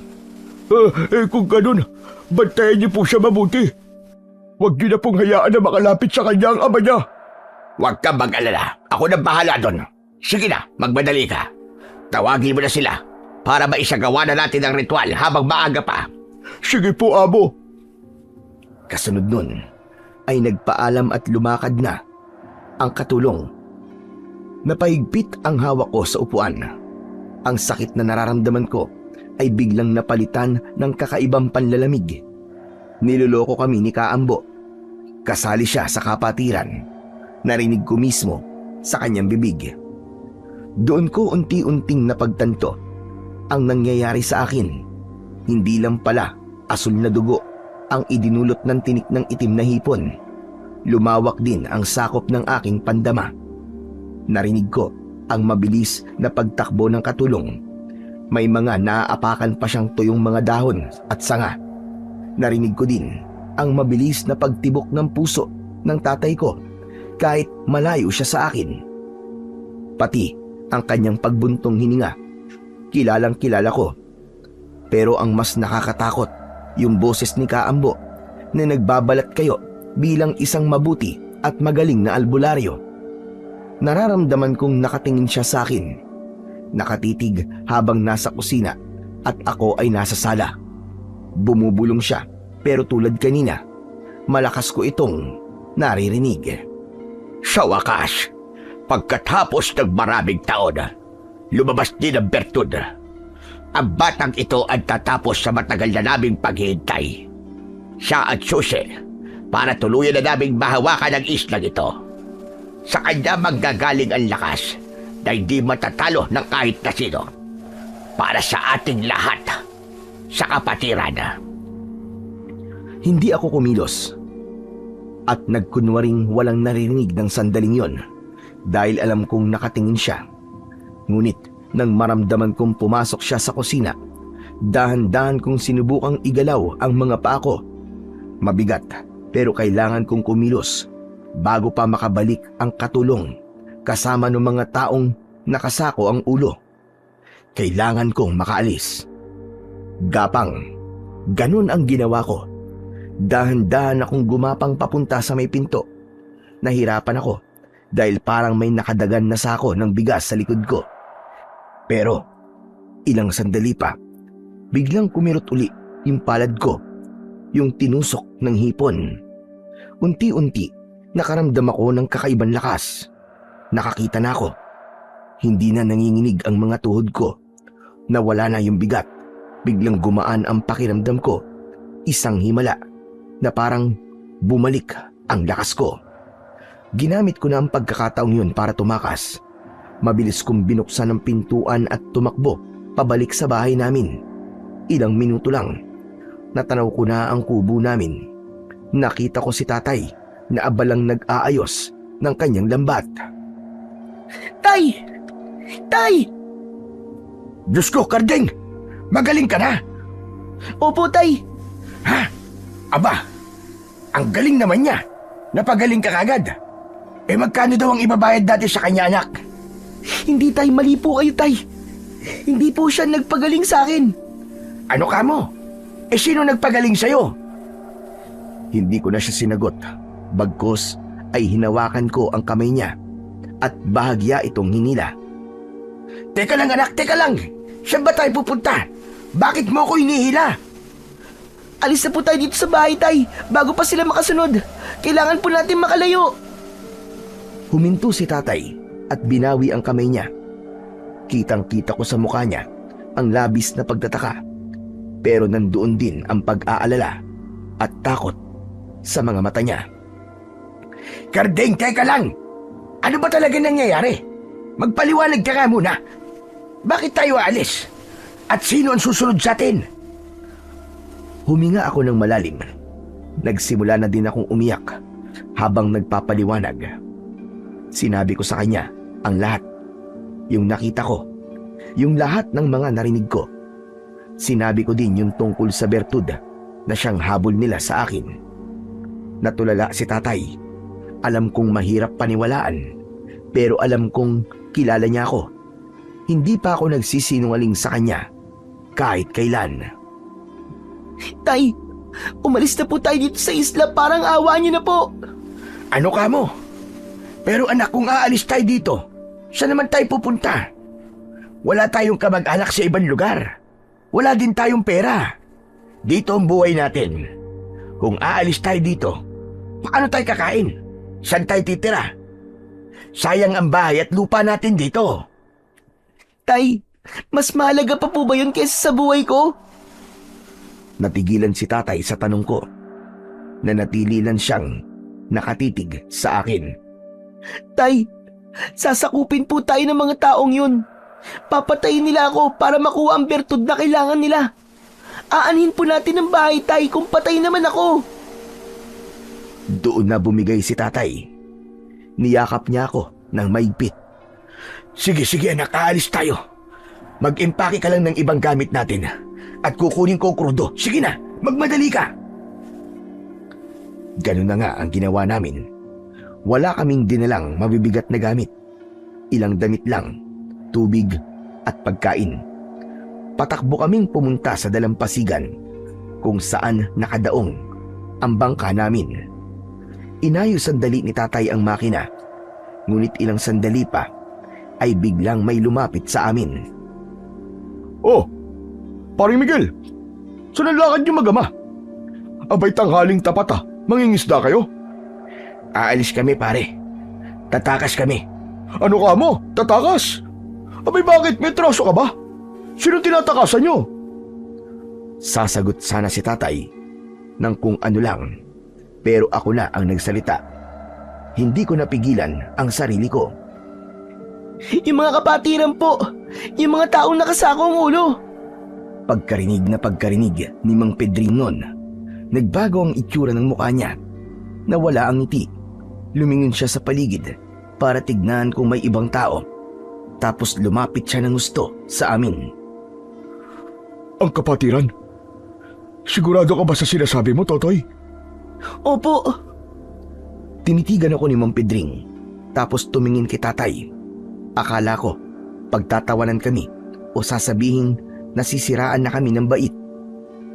Kung ganun, bantayan niyo po siya mabuti. Huwag niyo na pong hayaan na makalapit sa kanya ang ama niya. Huwag kang mag-alala. Ako na bahala doon. Sige na, magmadali ka. Tawagin mo na sila para maisagawa na natin ang ritual habang maaga pa. Sige po, Amo. Kasunod nun ay nagpaalam at lumakad na ang katulong. Napahigpit ang hawak ko sa upuan. Ang sakit na nararamdaman ko ay biglang napalitan ng kakaibang panlalamig. Niloloko kami ni Kaambo. Kasali siya sa kapatiran. Narinig ko mismo sa kanyang bibig. Doon ko unti-unting napagtanto ang nangyayari sa akin. Hindi lang pala asul na dugo ang idinulot ng tinik ng itim na hipon. Lumawak din ang sakop ng aking pandama. Narinig ko ang mabilis na pagtakbo ng katulong. May mga naaapakan pa siyang tuyong mga dahon at sanga. Narinig ko din ang mabilis na pagtibok ng puso ng tatay ko kahit malayo siya sa akin. Pati ang kanyang pagbuntong hininga. Kilalang kilala ko. Pero ang mas nakakatakot, yung boses ni Kaambo na nagbabalat kayo bilang isang mabuti at magaling na albularyo. Nararamdaman kong nakatingin siya sa akin. Nakatitig habang nasa kusina at ako ay nasa sala. Bumubulong siya pero tulad kanina, malakas ko itong naririnig. Sa wakas, pagkatapos ng maraming taon, lumabas din ang bertud. Ang batang ito ang tatapos sa matagal na naming paghihintay. Siya at Susi para tuluyan na naming mahawakan ang islang ito. Sa kanya manggagaling ang lakas na hindi matatalo ng kahit na sino. Para sa ating lahat, sa kapatiran. Hindi ako kumilos at nagkunwaring walang naririnig ng sandaling yon dahil alam kong nakatingin siya. Ngunit nang maramdaman kong pumasok siya sa kusina, dahan-dahan kong sinubukang igalaw ang mga paa ko. Mabigat pero kailangan kong kumilos bago pa makabalik ang katulong kasama ng mga taong nakasako ang ulo. Kailangan kong makaalis. Gapang, ganun ang ginawa ko. Dahan-dahan akong gumapang papunta sa may pinto. Nahirapan ako dahil parang may nakadagan na sako ng bigas sa likod ko. Pero ilang sandali pa, biglang kumirot uli yung palad ko, yung tinusok ng hipon. Unti-unti, nakaramdam ako ng kakaibang lakas. Nakakita na ako. Hindi na nanginginig ang mga tuhod ko. Nawala na yung bigat. Biglang gumaan ang pakiramdam ko. Isang himala na parang bumalik ang lakas ko. Ginamit ko na ang pagkakataong yun para tumakas. Mabilis kong binuksan ang pintuan at tumakbo pabalik sa bahay namin. Ilang minuto lang, natanaw ko na ang kubo namin. Nakita ko si tatay na abalang nag-aayos ng kanyang lambat. Tay! Tay! Diyos ko, Karding! Magaling ka na! Opo, tay! Ha? Aba, Ang galing naman niya. Napagaling ka kagad. Magkano daw ang ibabayad dati sa kanya, anak? Hindi tay, mali po kayo tay. Hindi po siya nagpagaling sa akin. Ano ka mo? Sino nagpagaling sa'yo? Hindi ko na siya sinagot. Bagkus ay hinawakan ko ang kamay niya at bahagya itong hinila. Teka lang anak, teka lang. Saan ba tayo pupunta? Bakit mo ko hinihila? Alis na po tayo dito sa bahay tay, bago pa sila makasunod. Kailangan po natin makalayo. Huminto si tatay at binawi ang kamay niya. Kitang-kita ko sa mukha niya ang labis na pagtataka. Pero nandoon din ang pag-aalala at takot sa mga mata niya. Karding, teka lang. Ano ba talaga nangyayari? Magpaliwanag ka nga muna. Bakit tayo aalis? At sino ang susunod sa atin? Huminga ako ng malalim. Nagsimula na din akong umiyak habang nagpapaliwanag. Sinabi ko sa kanya ang lahat. Yung nakita ko. Yung lahat ng mga narinig ko. Sinabi ko din yung tungkol sa bertud na siyang habol nila sa akin. Natulala si tatay. Alam kong mahirap paniwalaan. Pero alam kong kilala niya ako. Hindi pa ako nagsisinungaling sa kanya kahit kailan. Tay, umalis na po tayo dito sa isla, parang awa niyo na po. Ano ka mo? Pero anak, kung aalis tayo dito, saan naman tayo pupunta? Wala tayong kamag-anak sa ibang lugar. Wala din tayong pera. Dito ang buhay natin. Kung aalis tayo dito, paano tayo kakain? Saan tayo titira? Sayang ang bahay at lupa natin dito. Tay, mas mahalaga pa po ba yun kaysa sa buhay ko? Natigilan si tatay sa tanong ko. Nanatili lang siyang nakatitig sa akin. Tay, sasakupin po tayo ng mga taong yun. Papatayin nila ako para makuha ang bertud na kailangan nila. Aanhin po natin ang bahay, tay, kung patay naman ako. Doon na bumigay si tatay. Niyakap niya ako ng maigpit. Sige, anak, aalis tayo. Mag-impake ka lang ng ibang gamit natin at kukunin ko ang krudo. Sige na, magmadali ka. Ganun na nga ang ginawa namin. Wala kaming dinalang mabibigat na gamit. Ilang damit lang, tubig at pagkain. Patakbo kaming pumunta sa dalampasigan kung saan nakadaong ang bangka namin. Inayos sandali ni tatay ang makina, ngunit ilang sandali pa ay biglang may lumapit sa amin. Oh, paring Miguel, saan ang lakad niyo mag-ama? Abay tanghaling tapat mangingisda kayo? Aalis kami, pare. Tatakas kami. Ano ka mo? Tatakas? Abay bakit? May traso ka ba? Sino tinatakasan niyo? Sasagot sana si tatay ng kung ano lang, pero ako na ang nagsalita. Hindi ko napigilan ang sarili ko. Yung mga kapatiran po, yung mga taong nakasako ang ulo. Pagkarinig na pagkarinig ni Mang Pedring nun, nagbago ang itsura ng mukha niya. Nawala ang ngiti. Lumingon siya sa paligid para tignan kung may ibang tao. Tapos lumapit siya ng gusto sa amin. Ang kapatiran? Sigurado ka ba sa sinasabi mo, Totoy? Opo. Tinitigan ako ni Mang Pedring, tapos tumingin kay tatay. Akala ko, pagtatawanan kami o sasabihin nasisiraan na kami ng bait.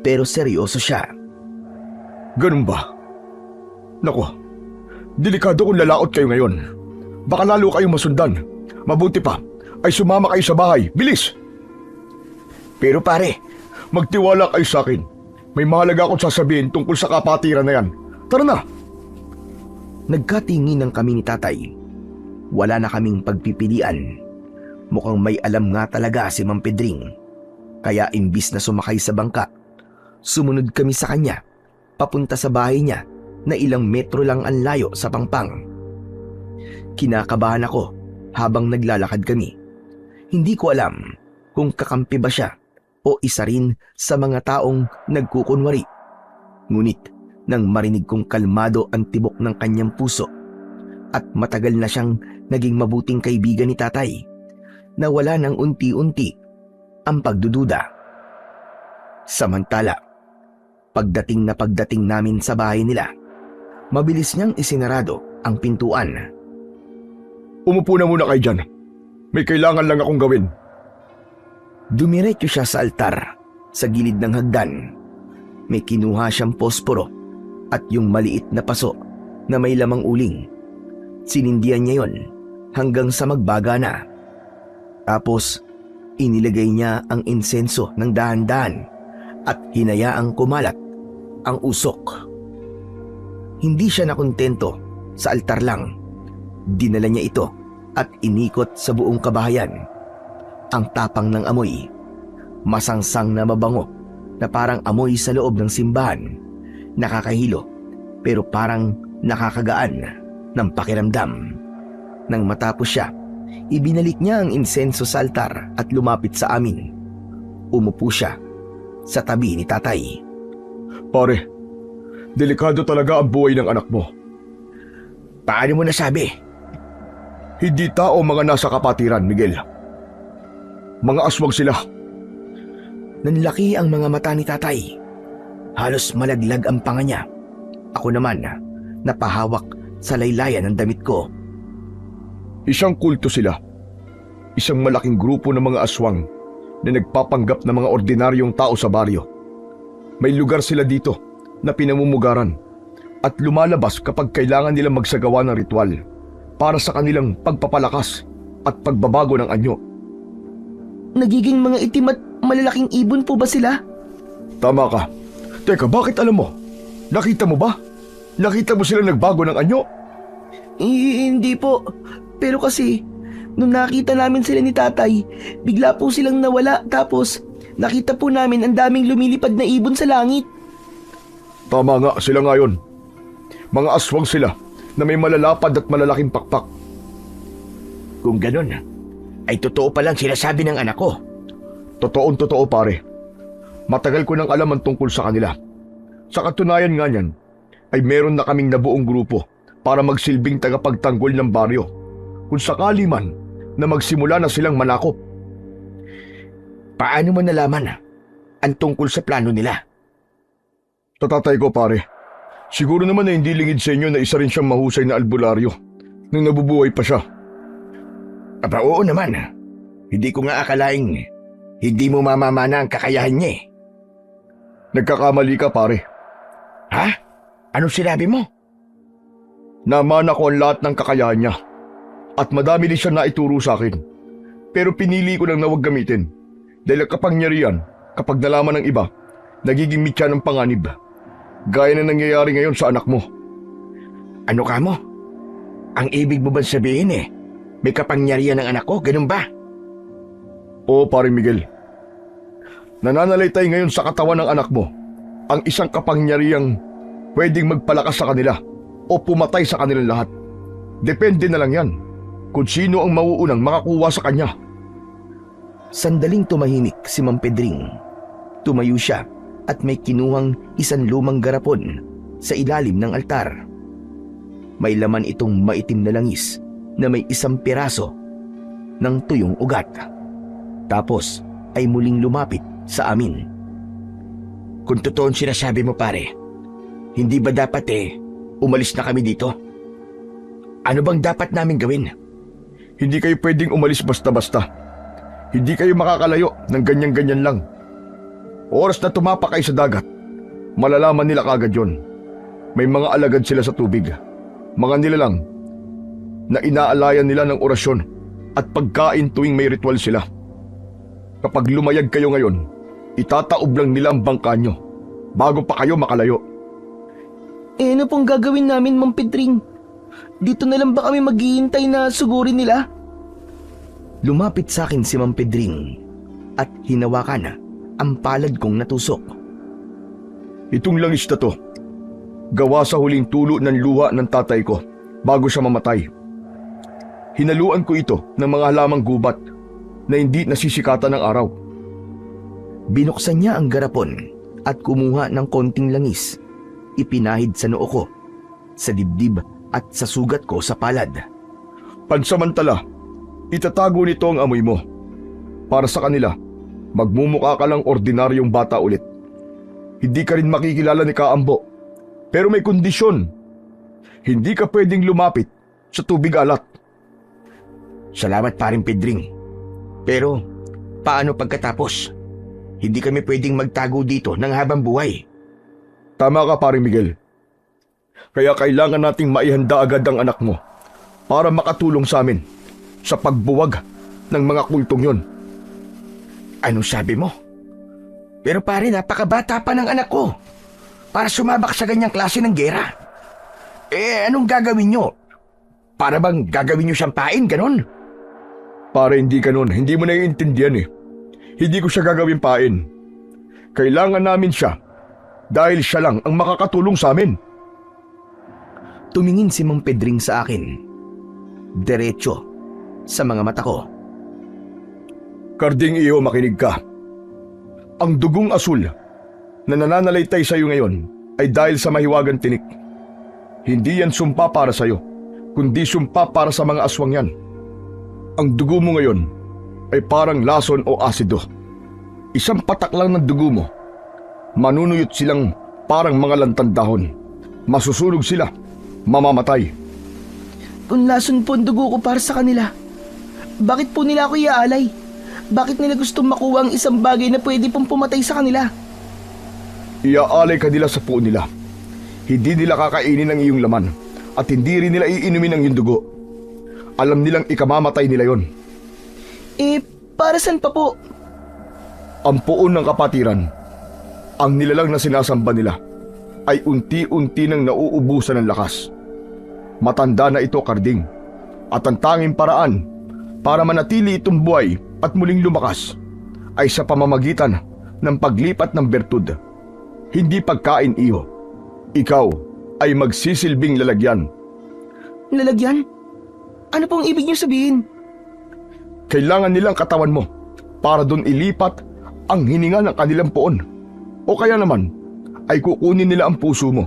Pero seryoso siya. Ganun ba? Nako, delikado kung lalaot kayo ngayon. Baka lalo kayong masundan. Mabuti pa, ay sumama kayo sa bahay. Bilis! Pero pare, Magtiwala kayo sa akin. May mahalaga akong sasabihin tungkol sa kapatiran na yan. Tara na! Nagkatinginan kami ni tatay. Wala na kaming pagpipilian. Mukhang may alam nga talaga si Mang Pedring. Kaya imbis na sumakay sa bangka, sumunod kami sa kanya, papunta sa bahay niya na ilang metro lang ang layo sa Pangpang. Kinakabahan ako habang naglalakad kami. Hindi ko alam kung kakampi ba siya o isa rin sa mga taong nagkukunwari. Ngunit nang marinig kong kalmado ang tibok ng kanyang puso at matagal na siyang naging mabuting kaibigan ni tatay, nawala ng unti-unti ang pagdududa. Samantala, pagdating namin sa bahay nila, Mabilis niyang isinarado ang pintuan. Umupo na muna kayo dyan. May kailangan lang akong gawin. Dumiretso siya sa altar sa gilid ng hagdan. May kinuha siyang posporo at yung maliit na paso na may lamang uling. Sinindihan niya yon hanggang sa magbaga na. Tapos, inilagay niya ang insenso ng dahan-dahan at hinayaang kumalat ang usok. Hindi siya nakontento sa altar lang. Dinala niya ito at inikot sa buong kabahayan. Ang tapang ng amoy, masangsang na mabango na parang amoy sa loob ng simbahan. Nakakahilo pero parang nakakagaan ng pakiramdam. Nang matapos siya, ibinalik niya ang insenso sa altar at lumapit sa amin. Umupo siya sa tabi ni tatay. Pare, delikado talaga ang buhay ng anak mo. Paano mo nasabi? Hindi tao mga nasa kapatiran, Miguel. Mga aswang sila. Nanlaki ang mga mata ni tatay. Halos malaglag ang panga niya. Ako naman, napahawak sa laylayan ng damit ko. Isang kulto sila. Isang malaking grupo ng mga aswang na nagpapanggap na mga ordinaryong tao sa baryo. May lugar sila dito na pinamumugaran at lumalabas kapag kailangan nilang magsagawa ng ritual para sa kanilang pagpapalakas at pagbabago ng anyo. Nagiging mga itim at malalaking ibon po ba sila? Tama ka. Teka, bakit alam mo? Nakita mo ba? Nakita mo sila nagbago ng anyo? Hindi po. Pero kasi, nung nakita namin sila ni tatay, bigla po silang nawala tapos nakita po namin ang daming lumilipad na ibon sa langit. Tama nga, sila ngayon. Mga aswang sila na may malalapad at malalaking pakpak. Kung ganun, ay totoo palang sinasabi ng anak ko. Totoong totoo, pare. Matagal ko nang alam ang tungkol sa kanila. Sa katunayan nga niyan, ay meron na kaming nabuong grupo para magsilbing tagapagtanggol ng baryo kung sakali man na magsimula na silang manakop. Paano mo nalaman ang tungkol sa plano nila? Tatatay ko, pare. Siguro naman na hindi lingid sa inyo na isa rin siyang mahusay na albularyo nung nabubuhay pa siya. Aba, oo naman. Hindi ko nga akalaing hindi mo mamamana ang kakayahan niya eh. Nagkakamali ka, pare. Ha? Anong sinabi mo? Namana ko ang lahat ng kakayahan niya at madami din siya naituro sa akin. Pero pinili ko lang na huwag gamitin dahil ang kapangyarihan kapag nalaman ng iba, nagiging mitya ng panganib. Gaya na nangyayari ngayon sa anak mo. Ano ka mo? Ang ibig mo bang sabihin may kapangyarihan ng anak ko, ganun ba? Oo, pare Miguel. Nananalaytay ngayon sa katawan ng anak mo ang isang kapangyarihang pwedeng magpalakas sa kanila o pumatay sa kanilang lahat. Depende na lang yan kung sino ang mauunang makakuha sa kanya. Sandaling tumahimik si Mang Pedring. Tumayo siya at may kinuhang isang lumang garapon sa ilalim ng altar. May laman itong maitim na langis na may isang piraso ng tuyong ugat. Tapos ay muling lumapit sa amin. Kung totoo ang sinasabi mo, pare, hindi ba dapat umalis na kami dito? Ano bang dapat namin gawin? Hindi kayo pwedeng umalis basta-basta. Hindi kayo makakalayo ng ganyan-ganyan lang. Oras na tumapak kayo sa dagat, malalaman nila kagad yon. May mga alagad sila sa tubig. Mga nilalang na inaalayan nila ng orasyon at pagkain tuwing may ritual sila. Kapag lumayag kayo ngayon, itataob lang nila ang bangka nyo bago pa kayo makalayo. Ano pong gagawin namin, Mang Pedring? Dito na lang ba kami maghihintay na sugurin nila? Lumapit sa akin si Mang Pedring at hinawakan ang palad kong natusok. Itong langis na to, gawa sa huling tulo ng luha ng tatay ko bago siya mamatay. Hinaluan ko ito ng mga halamang gubat na hindi nasisikatan ng araw. Binuksan niya ang garapon at kumuha ng konting langis. Ipinahid sa noo ko, sa dibdib at sa sugat ko sa palad. Pansamantala, itatago nito ang amoy mo. Para sa kanila, magmumukha ka lang ordinaryong bata ulit. Hindi ka rin makikilala ni Kaambo. Pero may kondisyon. Hindi ka pwedeng lumapit sa tubig alat. Salamat paring Pedring. Pero paano pagkatapos? Hindi kami pwedeng magtago dito ng habang buhay. Tama ka paring Miguel. Kaya kailangan nating maihanda agad ang anak mo para makatulong sa amin sa pagbuwag ng mga kultong yon. Anong sabi mo? Pero pare, napakabata pa ng anak ko para sumabak sa ganyang klase ng gera. Anong gagawin nyo? Para bang gagawin nyo siyang pain, ganon? Para hindi ganun, hindi mo naiintindihan eh. Hindi ko siya gagawin pain. Kailangan namin siya dahil siya lang ang makakatulong sa amin. Tumingin si Mang Pedring sa akin. Diretso sa mga mata ko. Karding iyo, makinig ka. Ang dugong asul na nananalaytay sa iyo ngayon ay dahil sa mahiwagang tinik. Hindi yan sumpa para sa iyo, kundi sumpa para sa mga aswang yan. Ang dugo mo ngayon ay parang lason o asido. Isang patak lang ng dugo mo, manunuyot silang parang mga lantang dahon. Masusunog sila, mamamatay. Kung lason po ang dugo ko para sa kanila, bakit po nila ako iaalay? Bakit nila gustong makuha ang isang bagay na pwede pong pumatay sa kanila? Iaalay ka nila sa puo nila. Hindi nila kakainin ang iyong laman at hindi rin nila iinumin ang iyong dugo. Alam nilang ikamamatay nila yon. Para saan pa po? Ang puon ng kapatiran, ang nilalang na sinasamba nila, ay unti-unti nang nauubusan ng lakas. Matanda na ito, Karding, at ang tanging paraan para manatili itong buhay at muling lumakas ay sa pamamagitan ng paglipat ng bertud. Hindi pagkain iyo. Ikaw ay magsisilbing lalagyan. Lalagyan? Ano pong ibig niyo sabihin? Kailangan nilang katawan mo para doon ilipat ang hininga ng kanilang poon. O kaya naman ay kukunin nila ang puso mo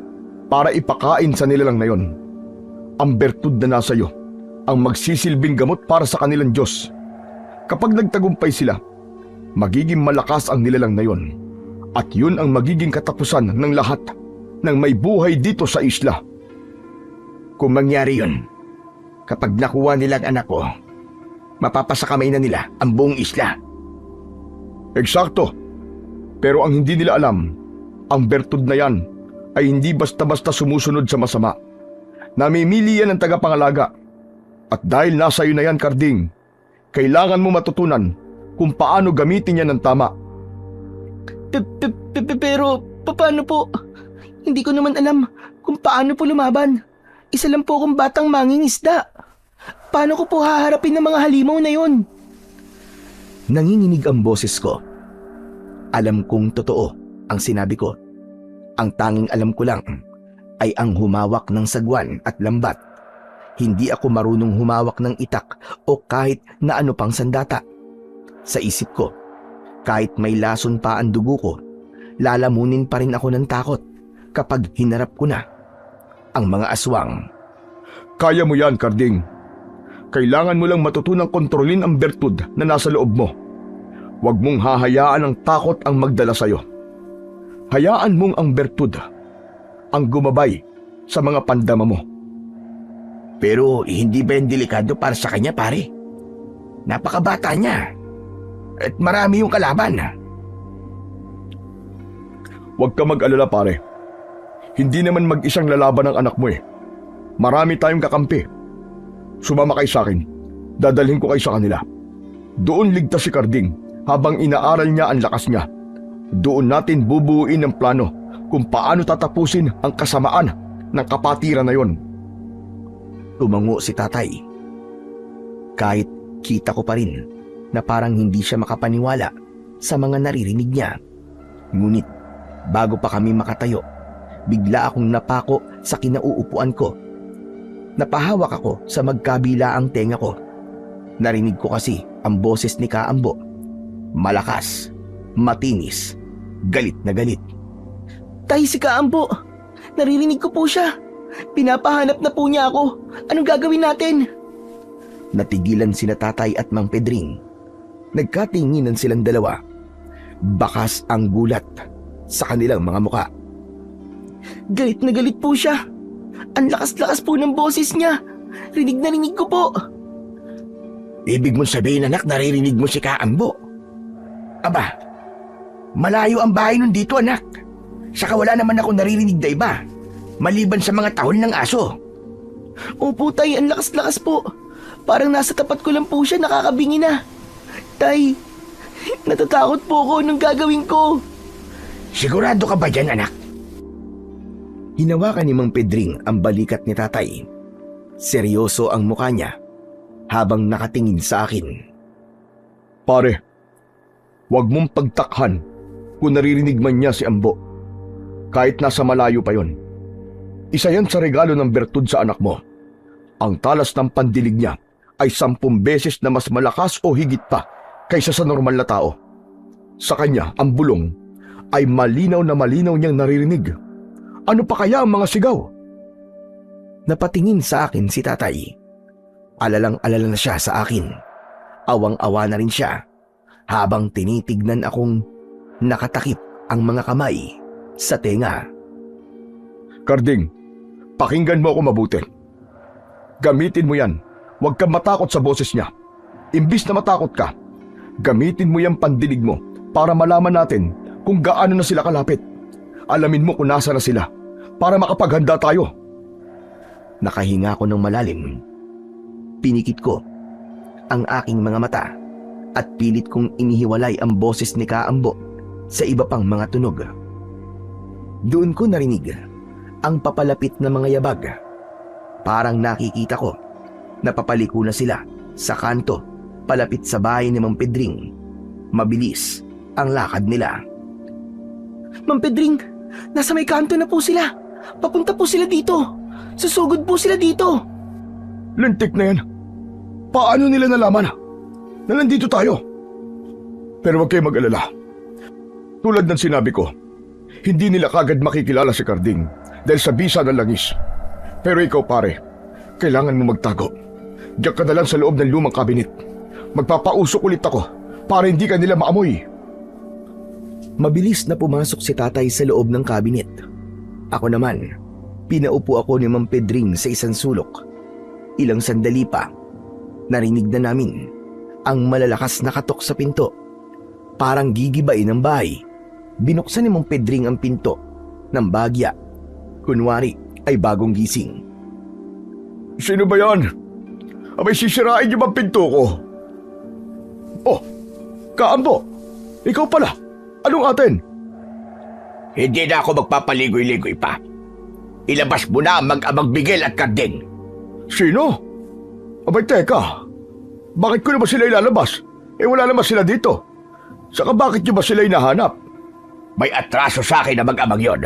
para ipakain sa nilalang na yon. Ang bertud na nasa iyo ang magsisilbing gamot para sa kanilang Diyos. Kapag nagtagumpay sila, magiging malakas ang nilalang na yon. At yun ang magiging katapusan ng lahat ng may buhay dito sa isla. Kung mangyari yun, kapag nakuha nila ang anak ko, mapapasakamay na nila ang buong isla. Eksakto. Pero ang hindi nila alam, ang bertud na yan ay hindi basta-basta sumusunod sa masama. Namimili yan ng tagapangalaga. At dahil nasa iyo na yan, Karding, kailangan mo matutunan kung paano gamitin yan ng tama. Pero paano po? Hindi ko naman alam kung paano po lumaban. Isa lang po akong batang mangingisda. Paano ko po haharapin ng mga halimaw na yon? Nanginginig ang boses ko. Alam kong totoo ang sinabi ko. Ang tanging alam ko lang ay ang humawak ng sagwan at lambat. Hindi ako marunong humawak ng itak o kahit na ano pang sandata. Sa isip ko, kahit may lason pa ang dugo ko, lalamunin pa rin ako ng takot kapag hinarap ko na ang mga aswang. Kaya mo yan, Karding. Kailangan mo lang matutunang kontrolin ang bertud na nasa loob mo. Huwag mong hahayaan ang takot ang magdala sa'yo. Hayaan mong ang bertud ang gumabay sa mga pandama mo. Pero hindi ba yung delikado para sa kanya, pare? Napakabata niya. At marami yung kalaban. Huwag ka mag-alala, pare. Hindi naman mag-isang lalaban ang anak mo eh. Marami tayong kakampi. Sumama kayo sa akin. Dadalhin ko kayo sa kanila. Doon ligtas si Karding habang inaaral niya ang lakas niya. Doon natin bubuuin ang plano kung paano tatapusin ang kasamaan ng kapatiran na yon. Tumango si tatay. Kahit kita ko pa rin na parang hindi siya makapaniwala sa mga naririnig niya. Ngunit bago pa kami makatayo, bigla akong napako sa kinauupuan ko. Napahawak ako sa magkabilaang tenga ko. Narinig ko kasi ang boses ni Kaambo. Malakas, matinis, galit na galit. Tay, si Kaambo! Naririnig ko po siya! Pinapahanap na po niya ako! Anong gagawin natin? Natigilan sina tatay at Mang Pedring. Nagkatinginan silang dalawa. Bakas ang gulat sa kanilang mga muka. Galit na galit po siya! Ang lakas-lakas po ng boses niya. Rinig na rinig ko po. Ibig mong sabihin, anak, naririnig mo si Kaambo? Aba, malayo ang bahay nun dito, anak. Saka wala naman ako naririnig na iba, maliban sa mga tahol ng aso. Opo, Tay, ang lakas-lakas po. Parang nasa tapat ko lang po siya, nakakabingi na. Tay, natatakot po ako anong gagawin ko. Sigurado ka ba dyan, anak? Hinawakan ni Mang Pedring ang balikat ni tatay. Seryoso ang mukha niya habang nakatingin sa akin. Pare, huwag mong pagtakhan kung naririnig man niya si Ambo. Kahit nasa malayo pa yon. Isa yan sa regalo ng bertud sa anak mo. Ang talas ng pandilig niya ay 10 beses na mas malakas o higit pa kaysa sa normal na tao. Sa kanya, ang bulong ay malinaw na malinaw niyang naririnig. Ano pa kaya ang mga sigaw? Napatingin sa akin si tatay. Alalang-alala na siya sa akin. Awang-awa na rin siya habang tinitignan akong nakatakip ang mga kamay sa tenga. Karding, pakinggan mo ako mabuti. Gamitin mo yan. Huwag kang matakot sa boses niya. Imbis na matakot ka, gamitin mo yung pandinig mo para malaman natin kung gaano na sila kalapit. Alamin mo kung nasa na sila para makapaghanda tayo. Nakahinga ko ng malalim. Pinikit ko ang aking mga mata at pilit kong inihiwalay ang boses ni Kaambo sa iba pang mga tunog. Doon ko narinig ang papalapit na mga yabag. Parang nakikita ko na papaliko na sila sa kanto palapit sa bahay ni Mang Pedring. Mabilis ang lakad nila. Mang Pedring, nasa may kanto na po sila. Papunta po sila dito. Susugod po sila dito. Lintik na yan. Paano nila nalaman na nandito tayo? Pero huwag kayong mag-alala. Tulad ng sinabi ko, hindi nila kagad makikilala si Karding dahil sa bisa ng langis. Pero ikaw pare, kailangan mo magtago. Diyak ka na lang sa loob ng lumang kabinet. Magpapausok ulit ako para hindi ka nila maamoy. Mabilis na pumasok si tatay sa loob ng kabinet. Ako naman, pinaupo ako ni Mang Pedring sa isang sulok. Ilang sandali pa, narinig na namin ang malalakas na katok sa pinto. Parang gigibain ng bahay. Binuksan ni Mang Pedring ang pinto ng bagya. Kunwari ay bagong gising. Sino ba yan? Abay sisirain niyo ba pinto ko? Oh, Kaambo, ikaw pala. Anong atin? Hindi na ako magpapaligoy-ligoy pa. Ilabas mo na ang mag-amang Miguel at Karding. Sino? Abay teka, bakit ko na ba sila ilalabas? Wala naman sila dito. Saka bakit niyo ba sila hinahanap? May atraso sa akin na mag-amang yon.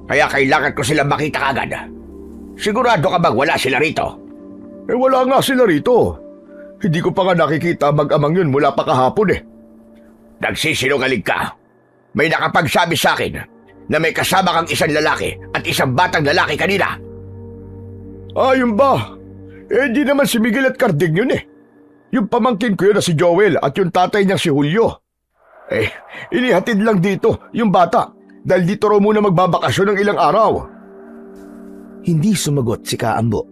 Kaya kailangan ko silang makita kagad. Sigurado ka bang wala sila rito? Wala nga sila rito. Hindi ko pa nga nakikita mag-amang yun mula pa kahapon eh. Nagsisinungaling ka. May nakapagsabi sa akin na may kasama kang isang lalaki at isang batang lalaki kanina. Yun ba? Di naman si Miguel at Karding yun eh. Yung pamangkin ko yun na si Joel at yung tatay niyang si Julio. Inihatid lang dito yung bata dahil dito raw muna magbabakasyon ng ilang araw. Hindi sumagot si Kaambo.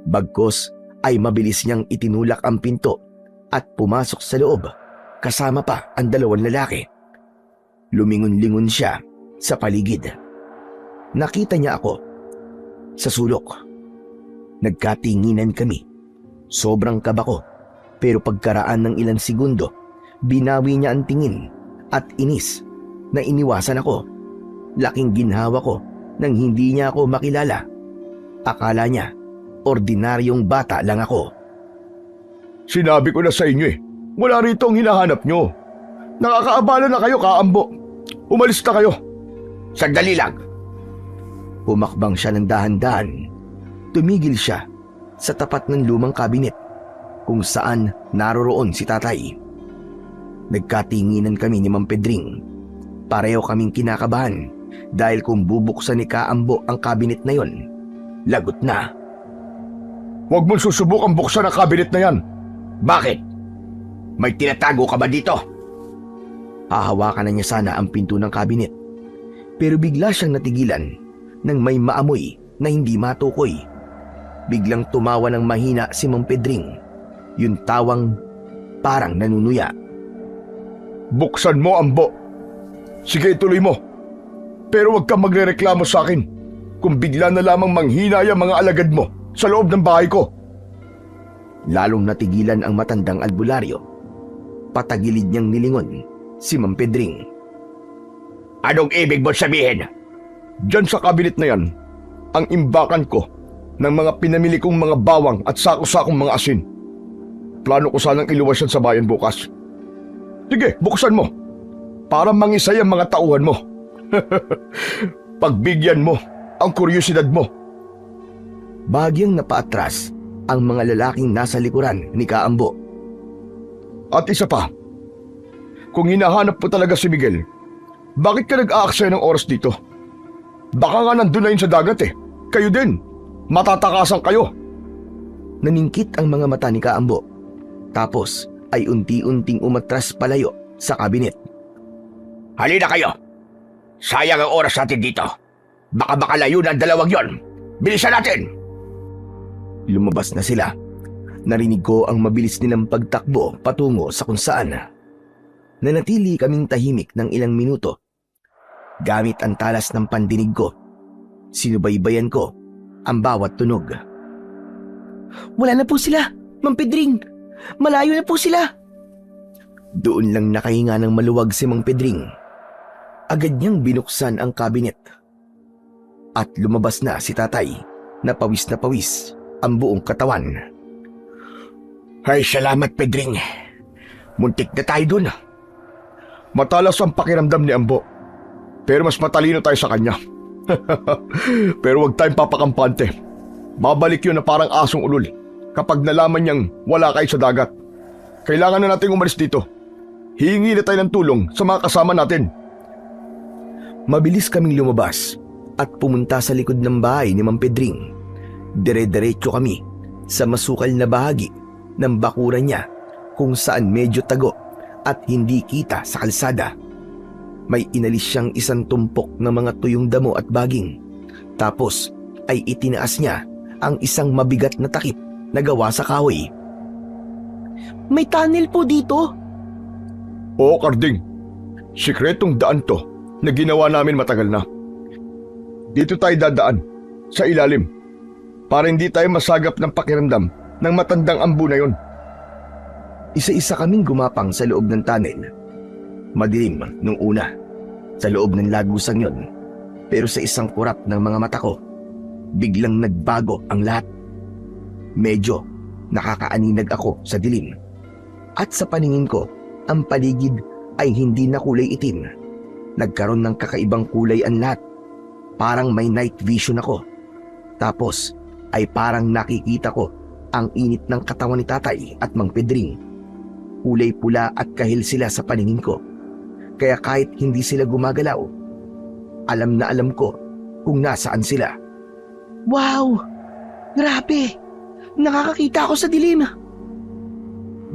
Bagkos ay mabilis niyang itinulak ang pinto at pumasok sa loob kasama pa ang 2 lalaki. Lumingon-lingon siya sa paligid. Nakita niya ako sa sulok. Nagkatinginan kami. Sobrang kaba ko pero pagkaraan ng ilang segundo, binawi niya ang tingin at inis na iniwasan ako. Laking ginhawa ko nang hindi niya ako makilala. Akala niya, ordinaryong bata lang ako. Sinabi ko na sa inyo wala rito ang hinahanap nyo. Nakakaabala na kayo, Kaambo. Umalis na kayo. Sandali lang. Pumakbang siya ng dahan-dahan. Tumigil siya sa tapat ng lumang kabinet kung saan naroroon si tatay. Nagkatinginan kami ni Mang Pedring. Pareho kaming kinakabahan dahil kung bubuksan ni Kaambo ang kabinet na yon, lagot na. Huwag mong susubukang buksan ang kabinet na yan. Bakit? May tinatago ka ba dito? Hahawakan na niya sana ang pinto ng kabinet. Pero bigla siyang natigilan nang may maamoy na hindi matukoy. Biglang tumawa ng mahina si Mang Pedring. Yung tawang parang nanunuya. Buksan mo, Ambo. Sige, ituloy mo. Pero huwag kang magrereklamo sa akin kung bigla na lamang manghina yung mga alagad mo sa loob ng bahay ko. Lalong natigilan ang matandang albularyo. Patagilid niyang nilingon si Mang Pedring. Anong ibig mo sabihin? Diyan sa kabinet na yan, ang imbakan ko ng mga pinamili kong mga bawang at sako-sakong mga asin. Plano ko sanang iluwas yan sa bayan bukas. Sige, buksan mo para mangisay ang mga tauhan mo. Pagbigyan mo ang kuryosidad mo. Bagyang napaatras ang mga lalaking nasa likuran ni Kaambo. At isa pa, kung hinahanap mo talaga si Miguel, bakit ka nag-aaksaya ng oras dito? Baka nga nandun na yun sa dagat eh. Kayo din, matatakasan kayo. Naningkit ang mga mata ni Kaambo. Tapos ay unti-unting umatras palayo sa kabinet. Halina kayo. Sayang ang oras natin dito. Baka makalayo na ang dalawang yon. Bilisan natin! Lumabas na sila. Narinig ko ang mabilis nilang pagtakbo patungo sa kung saan. Nanatili kaming tahimik ng ilang minuto. Gamit ang talas ng pandinig ko, sinubaybayan ko ang bawat tunog. Wala na po sila, Mang Pedring. Malayo na po sila. Doon lang nakahinga ng maluwag si Mang Pedring. Agad niyang binuksan ang kabinet. At lumabas na si tatay na pawis ang buong katawan. Ay, salamat, Pedring. Muntik na tayo dun. Matalas ang pakiramdam ni Ambo, pero mas matalino tayo sa kanya. Pero huwag tayong papakampante. Babalik yun na parang asong ulol kapag nalaman niyang wala kayo sa dagat. Kailangan na nating umalis dito. Hihingi na tayo ng tulong sa mga kasama natin. Mabilis kaming lumabas at pumunta sa likod ng bahay ni Mang Pedring. Dire-diretso kami sa masukal na bahagi ng bakuran niya kung saan medyo tago at hindi kita sa kalsada. May inalis siyang isang tumpok ng mga tuyong damo at baging. Tapos ay itinaas niya ang isang mabigat na takip na gawa sa kahoy. May tunnel po dito. Oo, Karding. Sikretong daan to na ginawa namin matagal na. Dito tayo dadaan, sa ilalim, para hindi tayo masagap ng pakiramdam ng matandang Ambo na yon. Isa-isa kaming gumapang sa loob ng tunnel. Madilim nung una, sa loob ng lagusang yon. Pero sa isang kurap ng mga mata ko, biglang nagbago ang lahat. Medyo nakakaaninag ako sa dilim. At sa paningin ko, ang paligid ay hindi na kulay itim. Nagkaroon ng kakaibang kulay ang lahat. Parang may night vision ako. Tapos ay parang nakikita ko ang init ng katawan ni tatay at Mang Pedring. Kulay pula at kahil sila sa paningin ko. Kaya kahit hindi sila gumagalaw, alam na alam ko kung nasaan sila. Wow! Grabe! Nakakakita ako sa dilim.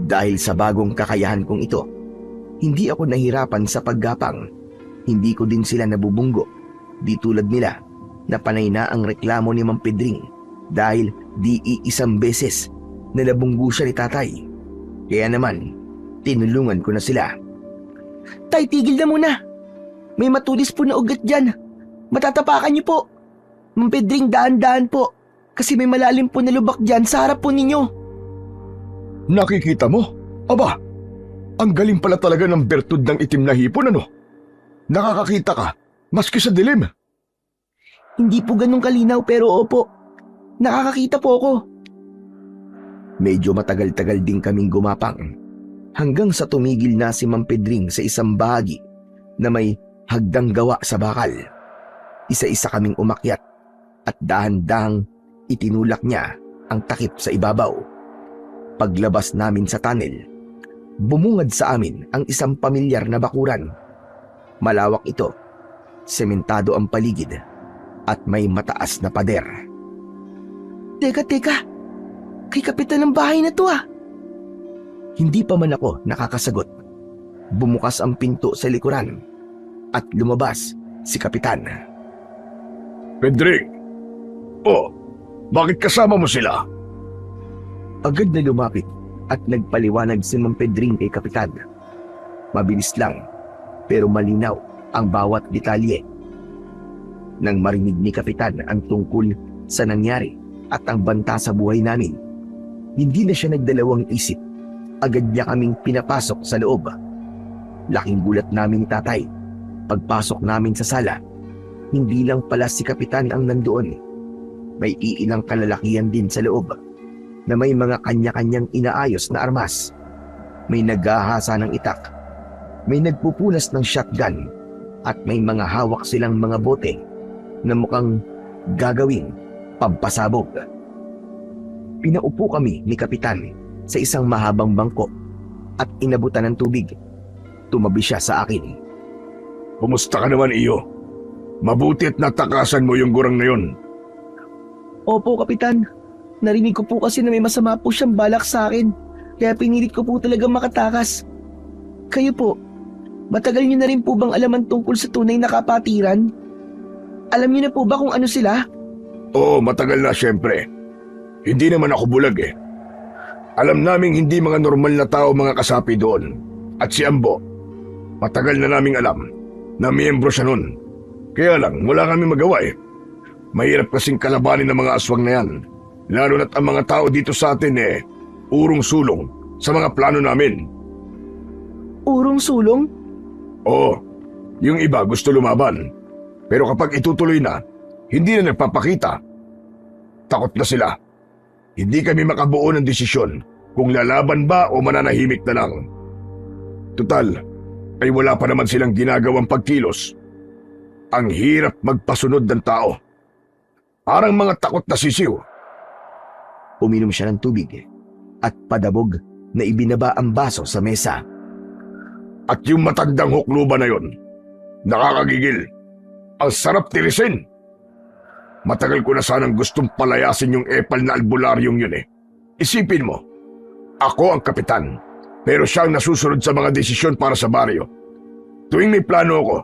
Dahil sa bagong kakayahan kong ito, hindi ako nahirapan sa paggapang. Hindi ko din sila nabubunggo. Di tulad nila na panay na ang reklamo ni Mang Pedring dahil di iisang beses na nabunggo siya ni tatay. Kaya naman, tinulungan ko na sila. Tay, tigil na muna. May matulis po na ugat dyan. Matatapakan niyo po. Mang Pedring, daan-daan po. Kasi may malalim po na lubak dyan sa harap po ninyo. Nakikita mo? Aba, ang galing pala talaga ng bertud ng itim na hipon, ano? Nakakakita ka, maski sa dilim. Hindi po ganun kalinaw pero opo. Nakakakita po ako. Medyo matagal-tagal din kaming gumapang hanggang sa tumigil na si Mang Pedring sa isang bahagi na may hagdang gawa sa bakal. Isa-isa kaming umakyat at dahan-dahang itinulak niya ang takip sa ibabaw. Paglabas namin sa tunnel, bumungad sa amin ang isang pamilyar na bakuran. Malawak ito, sementado ang paligid at may mataas na pader. Teka. Kay kapitan ng bahay na to ah. Hindi pa man ako nakakasagot. Bumukas ang pinto sa likuran at lumabas si kapitan. Pedring, Oh, bakit kasama mo sila? Agad na lumapit at nagpaliwanag si Mang Pedring kay Kapitan. Mabilis lang, pero malinaw ang bawat detalye. Nang marinig ni Kapitan ang tungkol sa nangyari at ang banta sa buhay namin, hindi na siya nagdalawang isip. Agad niya kaming pinapasok sa loob. Laking gulat namin ni Tatay. Pagpasok namin sa sala, hindi lang pala si Kapitan ang nandoon. May iilang kalalakihan din sa loob na may mga kanya-kanyang inaayos na armas. May naghahasa ng itak, may nagpupunas ng shotgun, at may mga hawak silang mga bote na mukhang gagawing pampasabog. Pinaupo kami ni Kapitan sa isang mahabang bangko at inabutan ng tubig. Tumabi siya sa akin. Kumusta ka naman, Iyo? Mabuti at natakasan mo yung gurang na yun. Opo, Kapitan. Narinig ko po kasi na may masama po siyang balak sa akin. Kaya pinilit ko po talagang makatakas. Kayo po, matagal niyo na rin po bang alaman tungkol sa tunay na kapatiran? Alam niyo na po ba kung ano sila? Oo, matagal na siyempre. Hindi naman ako bulag eh. Alam naming hindi mga normal na tao mga kasapi doon. At si Ambo, matagal na naming alam na miyembro siya nun. Kaya lang, wala kami magawa eh. Mahirap kasing kalabanin ng mga aswang na yan. Lalo na't ang mga tao dito sa atin eh, urong sulong sa mga plano namin. Urong sulong? Oo, yung iba gusto lumaban. Pero kapag itutuloy na, hindi na nagpapakita. Takot na sila. Hindi kami makabuo ng desisyon kung lalaban ba o mananahimik na lang. Tutal, ay wala pa naman silang ginagawang pagkilos. Ang hirap magpasunod ng tao. Parang mga takot na sisiw. Uminom siya ng tubig at padabog na ibinaba ang baso sa mesa. At yung matandang hukluba na yon, nakakagigil. Ang sarap tirisin. Matagal ko na sanang gustong palayasin yung epal na albularyong yun eh. Isipin mo, ako ang kapitan, pero siya ang nasusunod sa mga desisyon para sa baryo. Tuwing may plano ako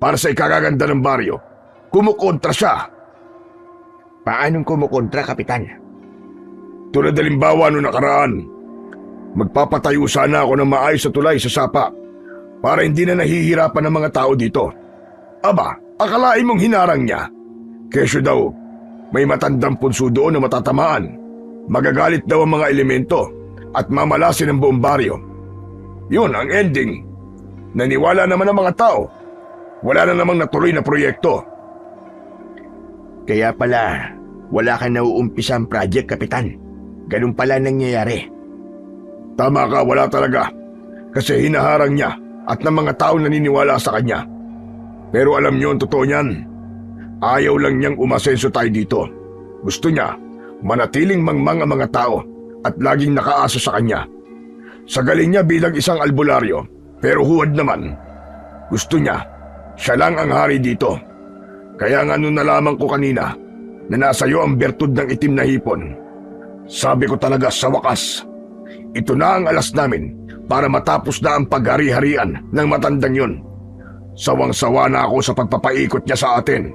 para sa ikagaganda ng baryo, kumukontra siya. Paanong kumukontra, Kapitan? Tulad halimbawa noong nakaraan, magpapatayo sana ako ng maayos sa tulay sa sapa para hindi na nahihirapan ng mga tao dito. Aba, akalain mong hinarang niya. Kesyo daw, may matandang punso doon na matatamaan. Magagalit daw ang mga elemento at mamalasin ang buong baryo. Yun ang ending. Naniwala naman ang mga tao. Wala na namang natuloy na proyekto. Kaya pala, wala kang nauumpisang project, Kapitan. Ganun pala nangyayari. Tama ka, wala talaga. Kasi hinaharang niya at ng mga taong naniniwala sa kanya. Pero alam niyo ang totoo niyan. Ayaw lang niyang umasenso tayo dito. Gusto niya manatiling mangmang ang mga tao at laging nakaasa sa kanya. Sa galing niya bilang isang albularyo, pero huwad naman. Gusto niya, siya lang ang hari dito. Kaya nga nung nalaman ko kanina na nasa iyo ang bertud ng itim na hipon, sabi ko talaga sa wakas, ito na ang alas namin para matapos na ang paghari-harian ng matandang yun. Sawang-sawa na ako sa pagpapaikot niya sa atin.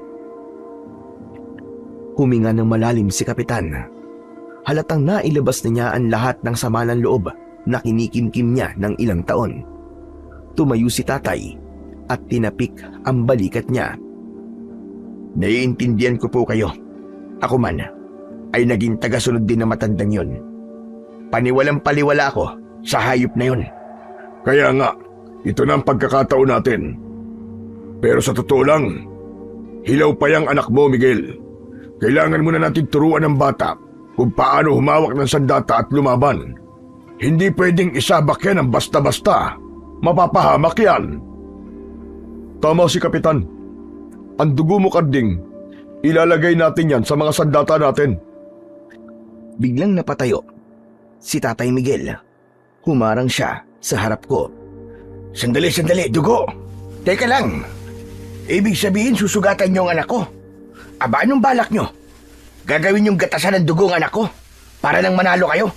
Huminga ng malalim si Kapitan. Halatang nailabas na niya ang lahat ng sama ng loob na kinikimkim niya ng ilang taon. Tumayo si Tatay at tinapik ang balikat niya. Naiintindihan ko po kayo. Ako man ay naging tagasunod din ng matandang yun. Paniwalang paliwala ako sa hayop na yun. Kaya nga, ito na ang pagkakataon natin. Pero sa totoo lang, hilaw pa yung anak mo, Miguel. Kailangan muna natin turuan ng bata kung paano humawak ng sandata at lumaban. Hindi pwedeng isabak yan ng basta-basta. Mapapahamak yan. Tama si Kapitan. Ang dugo mo, Karding, ilalagay natin yan sa mga sandata natin. Biglang napatayo si Tatay Miguel. Humarang siya sa harap ko. Sandali, dugo. Teka lang. Ibig sabihin susugatan niyo ang anak ko. Aba, anong balak niyo? Gagawin yung gatasan ng dugo ng anak ko para nang manalo kayo?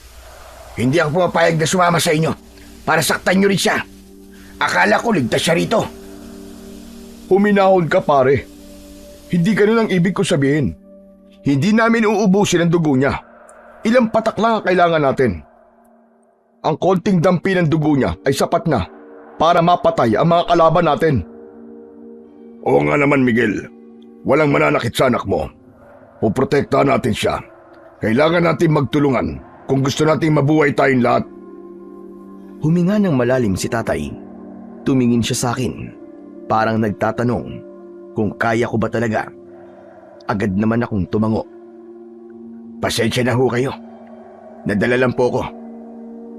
Hindi ako pumapayag na sumama sa inyo para saktan niyo rin siya. Akala ko ligtas siya rito. Huminahon ka, pare. Hindi ganun ang ibig ko sabihin. Hindi namin uubusin ang dugo niya. Ilang patak lang ang kailangan natin. Ang konting dampi ng dugo niya ay sapat na para mapatay ang mga kalaban natin. Oo nga naman, Miguel. Walang mananakit sa anak mo. Puprotektahan natin siya. Kailangan natin magtulungan kung gusto nating mabuhay tayong lahat. Huminga ng malalim si tatay. Tumingin siya sa akin. Parang nagtatanong kung kaya ko ba talaga. Agad naman akong tumango. Pasensya na ho kayo. Nadala lang po ko.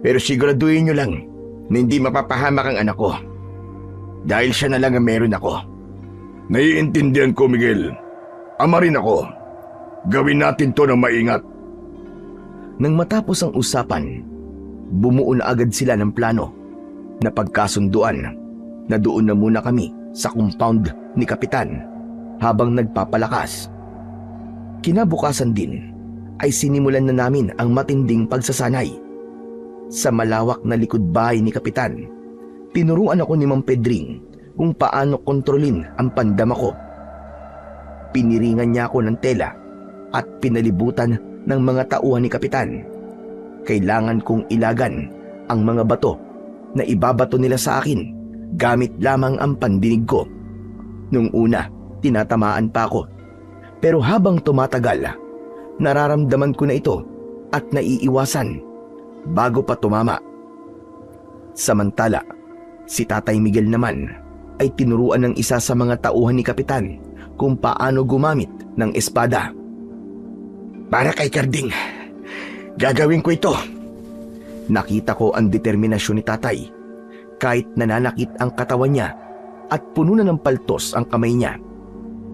Pero siguraduhin nyo lang na hindi mapapahamak ang anak ko. Dahil siya na lang ang meron ako. Naiintindihan ko, Miguel. Ama rin ako. Gawin natin to ng maingat. Nang matapos ang usapan, bumuo na agad sila ng plano na pagkasunduan na doon na muna kami sa compound ni Kapitan habang nagpapalakas. Kinabukasan din ay sinimulan na namin ang matinding pagsasanay. Sa malawak na likod bahay ni Kapitan, tinuruan ako ni Mang Pedring kung paano kontrolin ang pandama ko. Piniringan niya ako ng tela at pinalibutan ng mga tauhan ni Kapitan. Kailangan kong ilagan ang mga bato na ibabato nila sa akin gamit lamang ang pandinig ko. Nung una, tinatamaan pa ako. Pero habang tumatagal, nararamdaman ko na ito at naiiwasan bago pa tumama. Samantala, si Tatay Miguel naman ay tinuruan ng isa sa mga tauhan ni Kapitan kung paano gumamit ng espada. Para kay Karding, gagawin ko ito. Nakita ko ang determinasyon ni Tatay. Kahit nananakit ang katawan niya at puno na ng paltos ang kamay niya,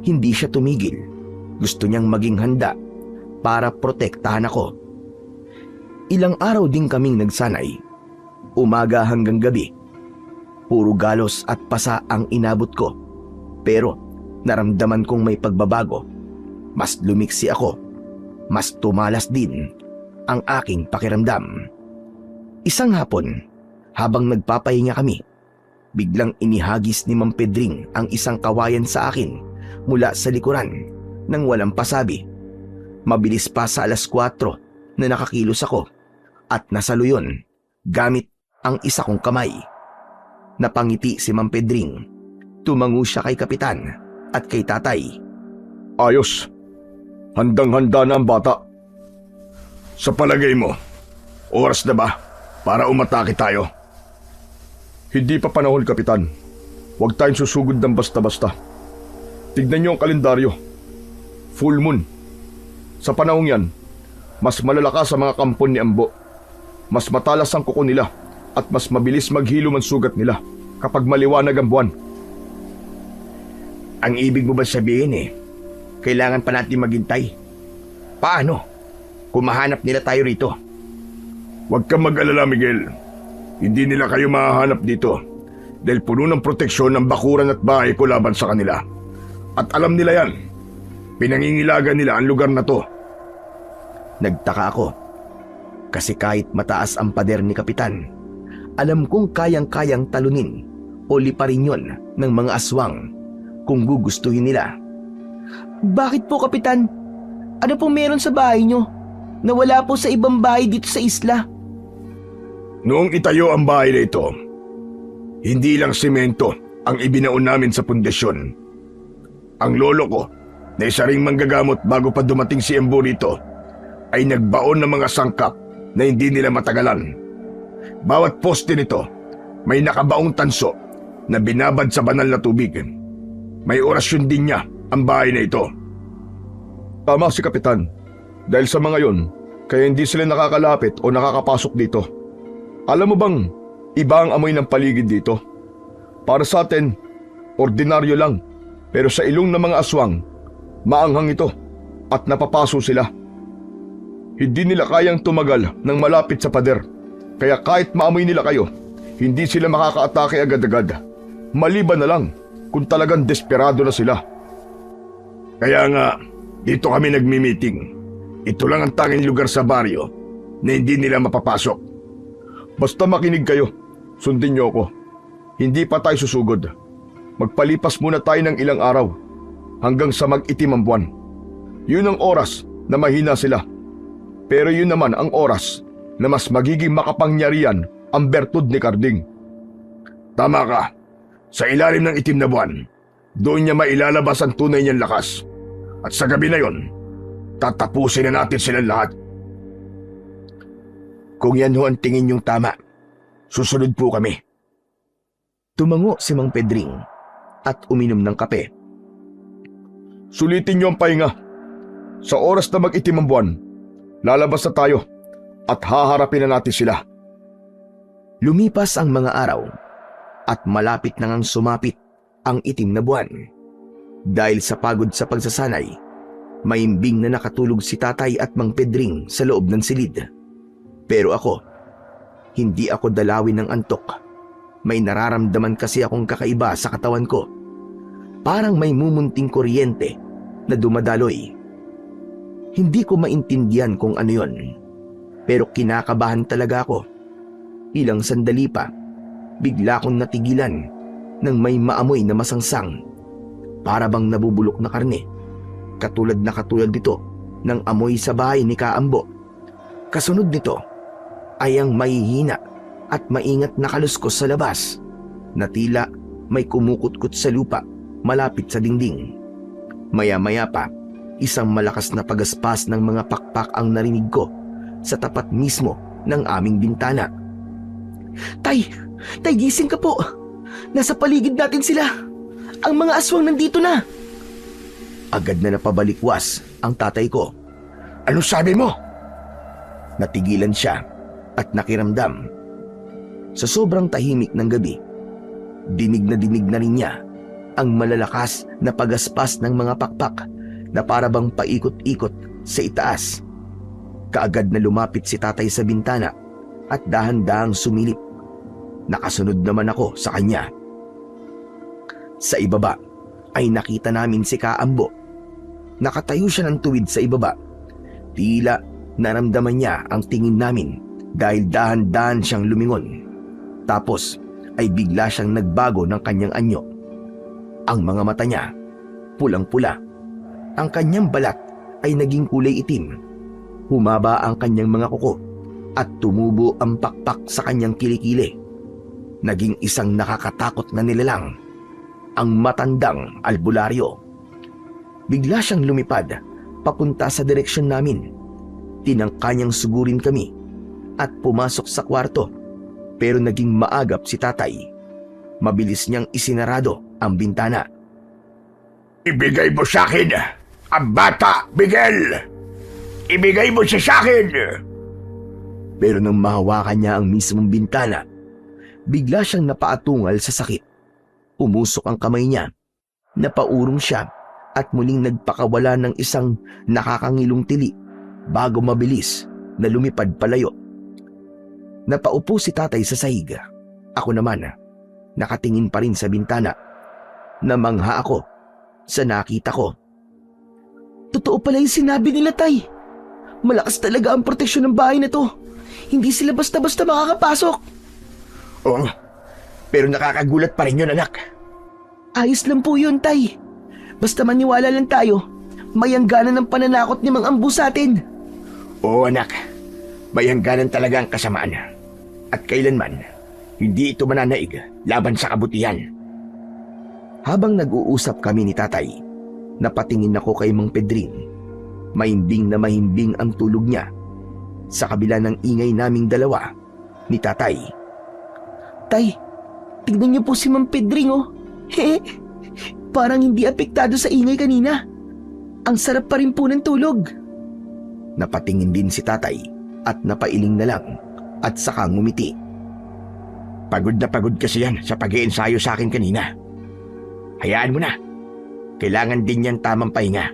hindi siya tumigil. Gusto niyang maging handa para protektahan ako. Ilang araw din kaming nagsanay, umaga hanggang gabi. Puro galos at pasa ang inabot ko. Pero naramdaman kong may pagbabago. Mas lumiksi ako. Mas tumalas din ang aking pakiramdam. Isang hapon, habang nagpapahinga kami, biglang inihagis ni Mang Pedring ang isang kawayan sa akin mula sa likuran nang walang pasabi. Mabilis pa sa 4:00 na nakakilos ako at nasaluyon gamit ang isa kong kamay. Napangiti si Mang Pedring. Tumango siya kay Kapitan at kay Tatay. Ayos. Handang-handa na ang bata. Sa palagay mo, oras na ba para umatake tayo? Hindi pa panahon, Kapitan. Huwag tayong susugod ng basta-basta. Tignan niyo ang kalendaryo. Full moon. Sa panahong yan, mas malalakas ang mga kampon ni Ambo. Mas matalas ang kuko nila at mas mabilis maghilom ang sugat nila kapag maliwanag ang buwan. Ang ibig mo ba sabihin kailangan pa natin maghintay? Paano kung mahanap nila tayo rito? Huwag kang mag-alala, Miguel. Hindi nila kayo mahahanap dito dahil puno ng proteksyon ng bakuran at bahay ko laban sa kanila. At alam nila yan. Pinangingilagan nila ang lugar na to. Nagtaka ako kasi kahit mataas ang pader ni Kapitan, alam kong kayang-kayang talunin o liparin yon ng mga aswang kung gugustuhin nila. Bakit po, Kapitan? Ano po meron sa bahay nyo na wala po sa ibang bahay dito sa isla? Noong itayo ang bahay na ito, hindi lang semento ang ibinaon namin sa pundasyon. Ang lolo ko, na isa ring manggagamot bago pa dumating si Embo rito, ay nagbaon ng mga sangkap na hindi nila matagalan. Bawat poste nito, may nakabaong tanso na binabad sa banal na tubig. May orasyon din niya ang bahay na ito. Tama si Kapitan. Dahil sa mga yon, kaya hindi sila nakakalapit o nakakapasok dito. Alam mo bang iba ang amoy ng paligid dito? Para sa atin, ordinaryo lang. Pero sa ilong ng mga aswang, maanghang ito at napapaso sila. Hindi nila kayang tumagal ng malapit sa pader. Kaya kahit maamoy nila kayo, hindi sila makakaatake agad-agad. Maliban na lang kung talagang desperado na sila. Kaya nga, dito kami nagmi-meeting. Ito lang ang tanging lugar sa baryo na hindi nila mapapasok. Basta makinig kayo, sundin niyo ako. Hindi pa tayo susugod. Magpalipas muna tayo ng ilang araw hanggang sa mag-itim ang buwan. Yun ang oras na mahina sila. Pero yun naman ang oras na mas magiging makapangyarihan ang bertud ni Karding. Tama ka. Sa ilalim ng itim na buwan, doon niya mailalabas ang tunay niyang lakas. At sa gabi na yon, tatapusin na natin silang lahat. Kung yan ho ang tingin niyong tama, susunod po kami. Tumango si Mang Pedring at uminom ng kape. Sulitin niyo ang pahinga. Sa oras na mag-itim ang buwan, lalabas na tayo at haharapin na natin sila. Lumipas ang mga araw at malapit na ngang sumapit ang itim na buwan. Dahil sa pagod sa pagsasanay, maimbing na nakatulog si Tatay at Mang Pedring sa loob ng silid. Pero ako, hindi ako dalawin ng antok. May nararamdaman kasi akong kakaiba sa katawan ko. Parang may mumunting kuryente na dumadaloy. Hindi ko maintindihan kung ano yon. Pero kinakabahan talaga ako. Ilang sandali pa, bigla kong natigilan nang may maamoy na masangsang. Para bang nabubulok na karne. Katulad nito ng amoy sa bahay ni Kaambo. Kasunod nito ay ang mahihina at maingat na kaluskos sa labas na tila may kumukutkot sa lupa malapit sa dingding. Maya-maya pa, isang malakas na pagaspas ng mga pakpak ang narinig ko sa tapat mismo ng aming bintana. Tay! Tay, gising ka po! Nasa paligid natin sila! Ang mga aswang nandito na! Agad na napabalikwas ang tatay ko. Ano sabi mo? Natigilan siya at nakiramdam. Sa sobrang tahimik ng gabi, dinig na rin niya ang malalakas na pagaspas ng mga pakpak na para bang paikot-ikot sa itaas. Kaagad na lumapit si tatay sa bintana at dahan-dahang sumilip. Nakasunod naman ako sa kanya. Sa ibaba ay nakita namin si Kaambo. Nakatayo siya ng tuwid sa ibaba. Tila naramdaman niya ang tingin namin dahil dahan-dahan siyang lumingon. Tapos ay bigla siyang nagbago ng kanyang anyo. Ang mga mata niya, pulang-pula. Ang kanyang balat ay naging kulay itim. Humaba ang kanyang mga kuko at tumubo ang pakpak sa kanyang kilikili. Naging isang nakakatakot na nilalang, ang matandang albularyo. Bigla siyang lumipad papunta sa direksyon namin. Tinangka niyang sugurin kami at pumasok sa kwarto, pero naging maagap si tatay. Mabilis niyang isinarado ang bintana. Ibigay mo sa akin ang bata, Miguel! Ibigay mo siya sa akin! Pero nang mahawakan niya ang mismong bintana, bigla siyang napaatungal sa sakit. Umusok ang kamay niya, napaurong siya at muling nagpakawala ng isang nakakangilong tili bago mabilis na lumipad palayo. Napaupo si tatay sa sahig. Ako naman, nakatingin pa rin sa bintana. Namangha ako sa nakita ko. Totoo pala yung sinabi nila, Tay. Malakas talaga ang proteksyon ng bahay na to. Hindi sila basta-basta makakapasok. Oo, pero nakakagulat pa rin yun, anak. Ayos lang po yun, Tay. Basta maniwala lang tayo, may hangganan ng pananakot ni Mang Ambu sa atin. Oo, anak. May hangganan talaga ang kasamaan. At kailanman, hindi ito mananaig laban sa kabutihan. Habang nag-uusap kami ni tatay, napatingin ako kay Mang Pedring. Mahimbing na mahimbing ang tulog niya. Sa kabila ng ingay naming dalawa ni tatay. Tay, tignan niyo po si Mang Pedring, oh. Parang hindi apektado sa ingay kanina. Ang sarap pa rin po ng tulog. Napatingin din si tatay at napailing na lang at saka ngumiti. Pagod na pagod kasi yan sa pag-iensayo sa akin kanina. Hayaan mo na. Kailangan din yan tamang pahinga.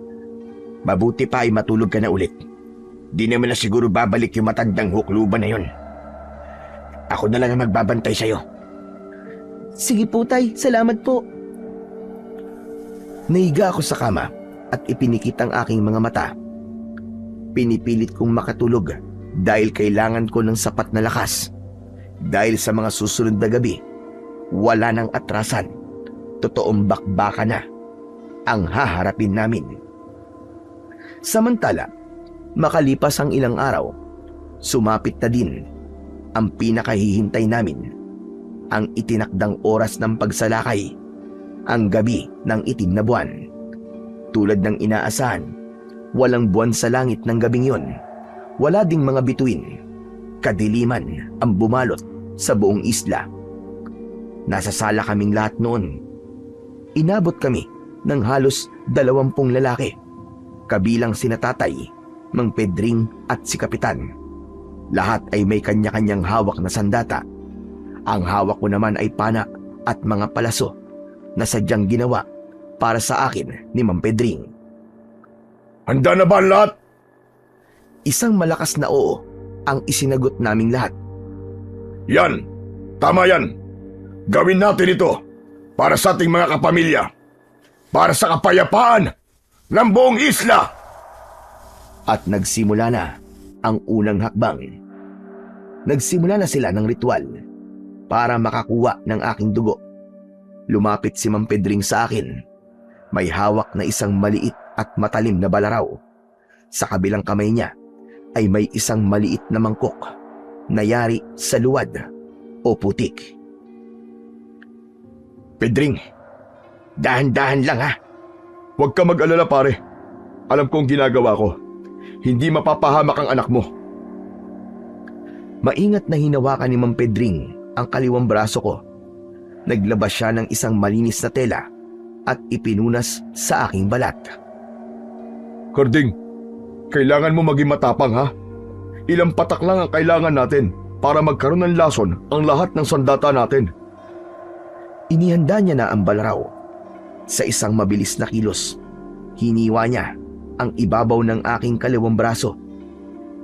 Mabuti pa ay matulog ka na ulit. Di naman na siguro babalik yung matandang hukluban na yun. Ako na lang ang magbabantay sa'yo. Sige po, Tay. Salamat po. Nahiga ako sa kama at ipinikit ang aking mga mata. Pinipilit kong makatulog dahil kailangan ko ng sapat na lakas. Dahil sa mga susunod na gabi, wala nang atrasan. Totoong bakbaka na ang haharapin namin. Samantala, makalipas ang ilang araw, sumapit na din ang pinakahihintay namin, ang itinakdang oras ng pagsalakay, ang gabi ng itim na buwan. Tulad ng inaasahan, walang buwan sa langit ng gabing yon. Wala ding mga bituin. Kadiliman ang bumalot sa buong isla. Nasa sala kaming lahat noon. Inabot kami ng halos 20 lalaki, kabilang sina Tatay, Mang Pedring at si Kapitan. Lahat ay may kanya-kanyang hawak na sandata. Ang hawak ko naman ay pana at mga palaso na sadyang ginawa para sa akin ni Mang Pedring. Handa na ba ang lahat? Isang malakas na oo ang isinagot naming lahat. Yan, tama yan. Gawin natin ito para sa ating mga kapamilya, para sa kapayapaan ng buong isla. At nagsimula na ang unang hakbang. Nagsimula na sila ng ritual para makakuha ng aking dugo. Lumapit si Mang Pedring sa akin. May hawak na isang maliit at matalim na balaraw. Sa kabilang kamay niya ay may isang maliit na mangkok na yari sa luwad o putik. Pedring, dahan-dahan lang ha. Huwag ka mag-alala pare. Alam ko ang ginagawa ko. Hindi mapapahamak ang anak mo. Maingat na hinawakan ni Mang Pedring ang kaliwang braso ko. Naglabas siya ng isang malinis na tela at ipinunas sa aking balat. Karding, kailangan mo maging matapang ha. Ilang patak lang ang kailangan natin para magkaroon ng lason ang lahat ng sandata natin. Inihanda niya na ang balaraw. Sa isang mabilis na kilos, hiniwa niya ang ibabaw ng aking kaliwang braso.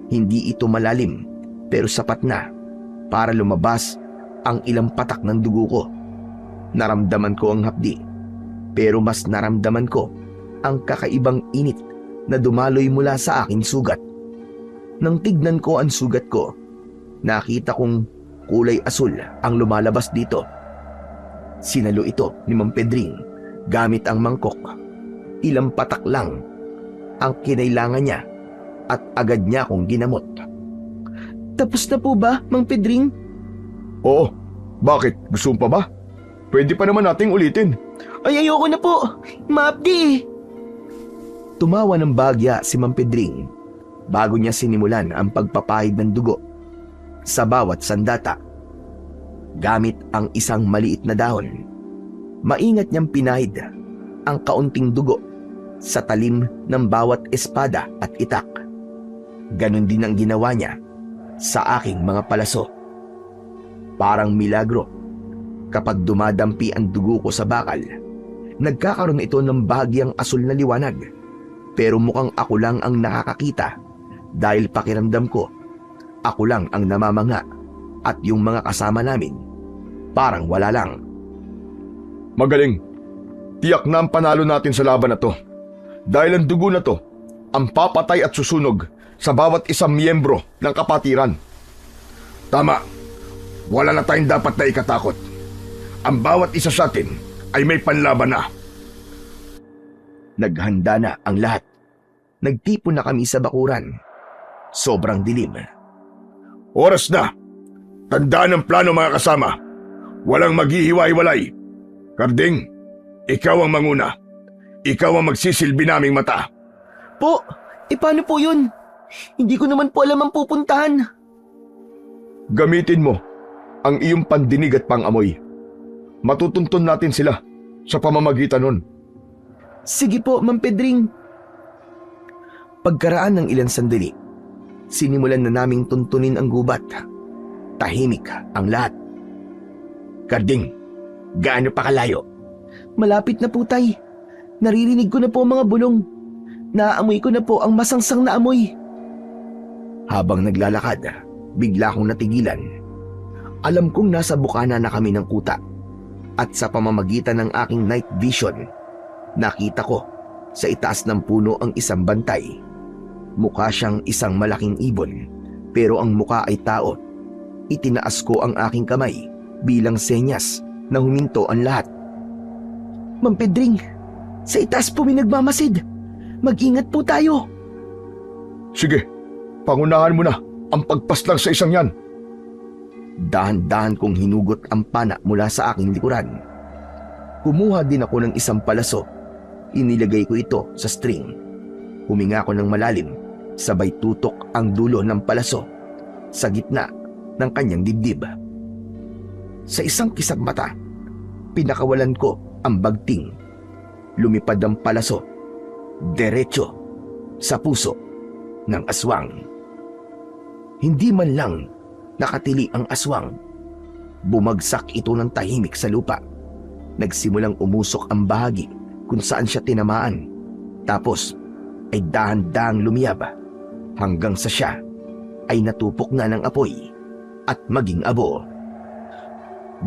Hindi ito malalim pero sapat na para lumabas ang ilang patak ng dugo ko. Naramdaman ko ang hapdi, pero mas naramdaman ko ang kakaibang init na dumaloy mula sa aking sugat. Nang tignan ko ang sugat ko, nakita kong kulay asul ang lumalabas dito. Sinalo ito ni Mang Pedring gamit ang mangkok. Ilang patak lang ang kinailangan niya at agad niya akong ginamot. Tapos na po ba, Mang Pedring? Oo, bakit? Gusto mo pa ba? Pwede pa naman nating ulitin. Ay, ayoko na po. Maapdi. Tumawa ng bagya si Mang Pedring bago niya sinimulan ang pagpapahid ng dugo sa bawat sandata. Gamit ang isang maliit na dahon, maingat niyang pinahid ang kaunting dugo sa talim ng bawat espada at itak. Ganon din ang ginawa niya sa aking mga palaso. Parang milagro, kapag dumadampi ang dugo ko sa bakal, nagkakaroon ito ng bahagyang asul na liwanag. Pero mukhang ako lang ang nakakakita dahil pakiramdam ko, ako lang ang namamanga at yung mga kasama namin parang wala lang. Magaling. Tiyak na ang panalo natin sa laban na to. Dahil ang dugo na to ang papatay at susunog sa bawat isang miyembro ng kapatiran. Tama. Wala na tayong dapat na ikatakot. Ang bawat isa sa atin ay may panlaban na. Naghanda na ang lahat. Nagtipon na kami sa bakuran. Sobrang dilim. Oras na. Tandaan ang plano mga kasama. Walang maghihiwa-hiwalay. Karding, ikaw ang manguna. Ikaw ang magsisilbi naming mata. Po, paano po yun? Hindi ko naman po alam ang pupuntahan. Gamitin mo ang iyong pandinig at pangamoy. Matutuntun natin sila sa pamamagitan nun. Sige po, Mang Pedring. Pagkaraan ng ilang sandali, sinimulan na naming tuntunin ang gubat. Tahimik ang lahat. Karding, gaano pa kalayo? Malapit na po, Tay. Naririnig ko na po ang mga bulong. Naaamoy ko na po ang masangsang na amoy. Habang naglalakad, bigla akong natigilan. Alam kong nasa bukana na kami ng kuta. At sa pamamagitan ng aking night vision, nakita ko sa itaas ng puno ang isang bantay. Mukha siyang isang malaking ibon, pero ang mukha ay tao. Itinaas ko ang aking kamay bilang senyas na huminto ang lahat. Mang Pedring, sa itaas po may nagmamasid. Mag-ingat po tayo. Sige, pangunahan mo na ang pagpaslang sa isang yan. Dahan-dahan kong hinugot ang pana mula sa aking likuran. Kumuha din ako ng isang palaso. Inilagay ko ito sa string. Huminga ko ng malalim, sabay tutok ang dulo ng palaso sa gitna ng kanyang dibdib. Sa isang kisag mata, pinakawalan ko ang bagting. Lumipad ang palaso, derecho sa puso ng aswang. Hindi man lang nakatili ang aswang. Bumagsak ito ng tahimik sa lupa. Nagsimulang umusok ang bahagi kung saan siya tinamaan. Tapos ay dahan-dahang lumiyab hanggang sa siya ay natupok na ng apoy at maging abo.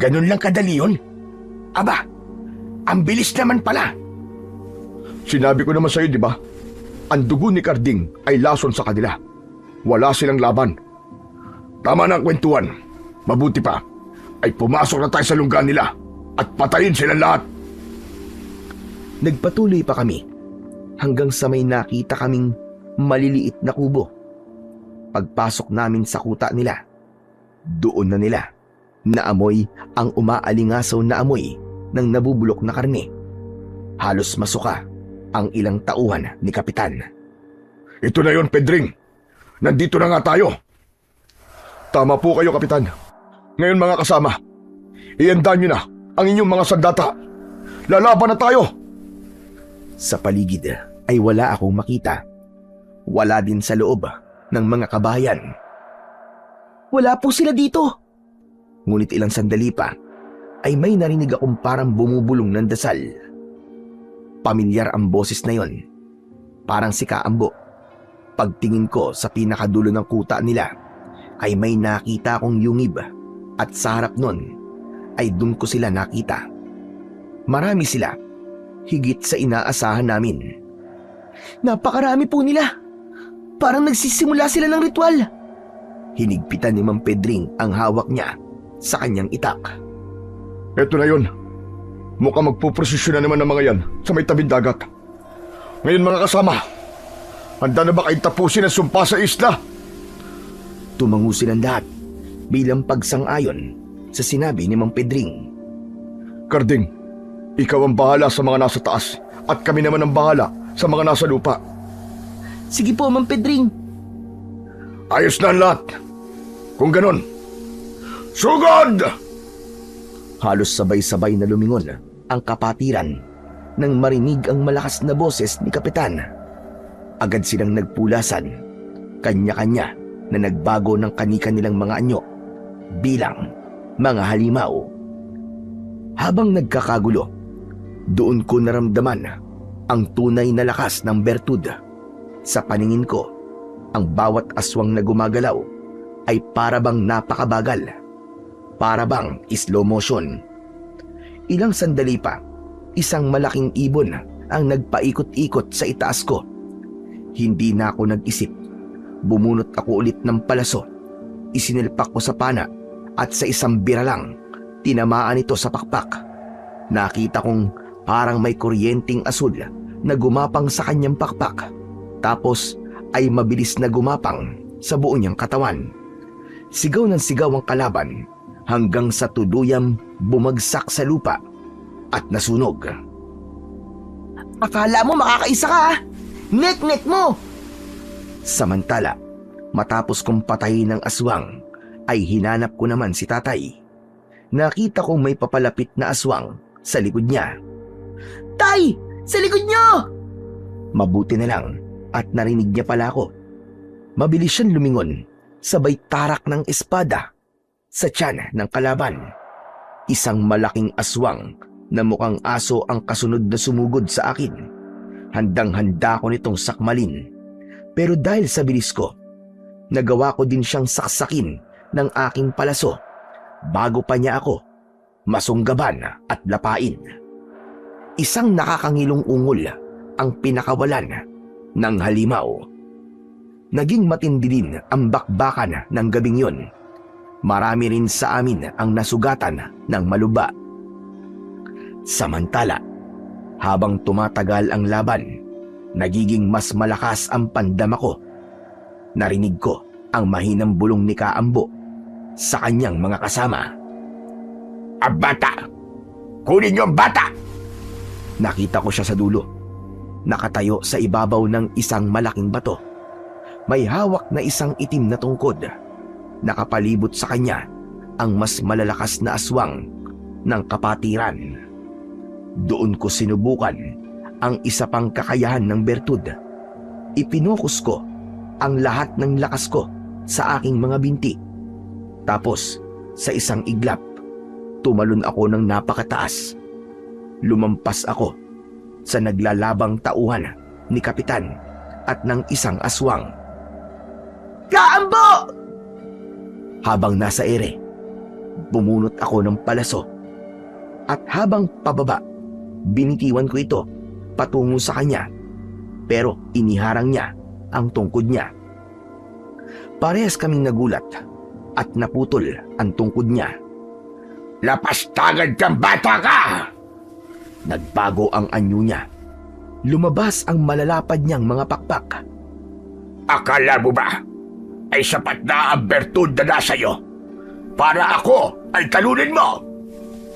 Ganun lang kadali yun? Aba, ang bilis naman pala. Sinabi ko naman sa iyo, di ba? Ang dugo ni Carding ay lason sa kanila. Wala silang laban. Tama na ang kwentuhan. Mabuti pa ay pumasok na tayo sa lungga nila at patayin silang lahat. Nagpatuloy pa kami hanggang sa may nakita kaming maliliit na kubo. Pagpasok namin sa kuta nila, doon na nila naamoy ang umaalingasaw na amoy ng nabubulok na karne. Halos masuka ang ilang tauhan ni Kapitan. Ito na yon, Pedring. Nandito na nga tayo. Tama po kayo, Kapitan. Ngayon mga kasama, ihanda nyo na ang inyong mga sandata. Lalaban na tayo! Sa paligid ay wala akong makita. Wala din sa loob ng mga kabayan. Wala po sila dito. Ngunit ilang sandali pa ay may narinig akong parang bumubulong ng dasal. Pamilyar ang boses na yon. Parang si Kaambo. Pagtingin ko sa pinakadulo ng kuta nila ay may nakita akong yungib at sa harap nun ay dun ko sila nakita. Marami sila, higit sa inaasahan namin. Napakarami po nila. Parang nagsisimula sila ng ritual. Hinigpitan ni Mang Pedring ang hawak niya sa kanyang itak. Ito na yon. Mukhang magpuprosesyon na naman ng mga yan sa may tabing dagat. Ngayon mga kasama, handa na ba kayong tapusin ang sumpa sa isla? Tumango silang lahat bilang pagsang-ayon sa sinabi ni Mang Pedring. Carding, ikaw ang bahala sa mga nasa taas at kami naman ang bahala sa mga nasa lupa. Sige po, Mang Pedring. Ayos na ang lahat. Kung ganon, sugod! Halos sabay-sabay na lumingon ang kapatiran nang marinig ang malakas na boses ni Kapitan. Agad silang nagpulasan, kanya-kanya na nagbago ng kani-kanilang mga anyo bilang mga halimaw. Habang nagkakagulo, doon ko naramdaman ang tunay na lakas ng bertud. Sa paningin ko, ang bawat aswang na gumagalaw ay parabang napakabagal. Parabang slow motion. Ilang sandali pa, isang malaking ibon ang nagpaikot-ikot sa itaas ko. Hindi na ako nag-isip. Bumunot ako ulit ng palaso. Isinilpak ko sa pana at sa isang bira lang, tinamaan ito sa pakpak. Nakita kong parang may kuryenteng asul na gumapang sa kanyang pakpak. Tapos ay mabilis na gumapang sa buo niyang katawan. Sigaw ng sigaw ang kalaban hanggang sa tuluyang bumagsak sa lupa at nasunog. Akala mo makakaisa ka, ha? Nek-nek mo! Samantala, matapos kong patayin ng aswang, ay hinanap ko naman si tatay. Nakita kong may papalapit na aswang sa likod niya. Tay! Sa likod niyo! Mabuti na lang at narinig niya pala ako. Mabilis siyang lumingon, sabay tarak ng espada sa tiyan ng kalaban. Isang malaking aswang na mukhang aso ang kasunod na sumugod sa akin. Handang-handa ko nitong sakmalin. Pero dahil sa bilis ko, nagawa ko din siyang saksakin ng aking palaso bago pa niya ako masunggaban at lapain. Isang nakakangilong ungol ang pinakawalan ng halimaw. Naging matindi din ang bakbakan ng gabing yun. Marami rin sa amin ang nasugatan ng maluba. Samantala, habang tumatagal ang laban, nagiging mas malakas ang pandama ko narinig ko ang mahinang bulong ni Kaambo sa kanyang mga kasama. Ang bata! Kunin niyo ang bata! Nakita ko siya sa dulo. Nakatayo sa ibabaw ng isang malaking bato. May hawak na isang itim na tungkod. Nakapalibot sa kanya ang mas malalakas na aswang ng kapatiran. Doon ko sinubukan ang isa pang kakayahan ng bertud. Ipinokus ko ang lahat ng lakas ko sa aking mga binti. Tapos, sa isang iglap, tumalon ako ng napakataas. Lumampas ako sa naglalabang tauhan ni Kapitan at ng isang aswang. Kaambo! Habang nasa ere, bumunot ako ng palaso. At habang pababa, binitiwan ko ito patungo sa kanya. Pero iniharang niya ang tungkod niya. Parehas kaming nagulat at naputol ang tungkod niya. Lapastangan kang bata ka! Nagbago ang anyo niya. Lumabas ang malalapad niyang mga pakpak. Akala mo ba ay sapat na ang bertud na nasa iyo para ako ay talunin mo?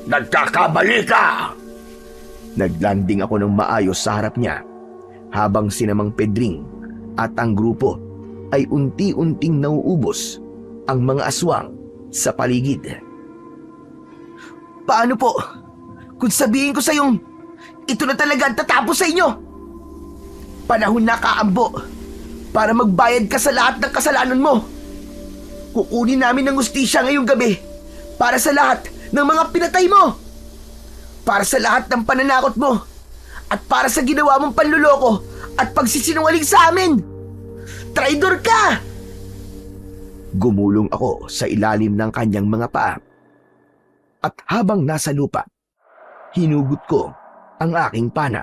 Nagkakamali ka! Naglanding ako ng maayos sa harap niya habang sinamang Pedring at ang grupo ay unti-unting nauubos ang mga aswang sa paligid. Paano po? Kung sabihin ko sa iyong, ito na talaga ang tatapos sa inyo. Panahon na, Kaambo, para magbayad ka sa lahat ng kasalanan mo. Kukunin namin ng hustisya ngayong gabi para sa lahat ng mga pinatay mo. Para sa lahat ng pananakot mo. At para sa ginawa mong panluloko at pagsisinungaling sa amin. Traidor ka! Gumulong ako sa ilalim ng kanyang mga paa. At habang nasa lupa, hinugot ko ang aking pana.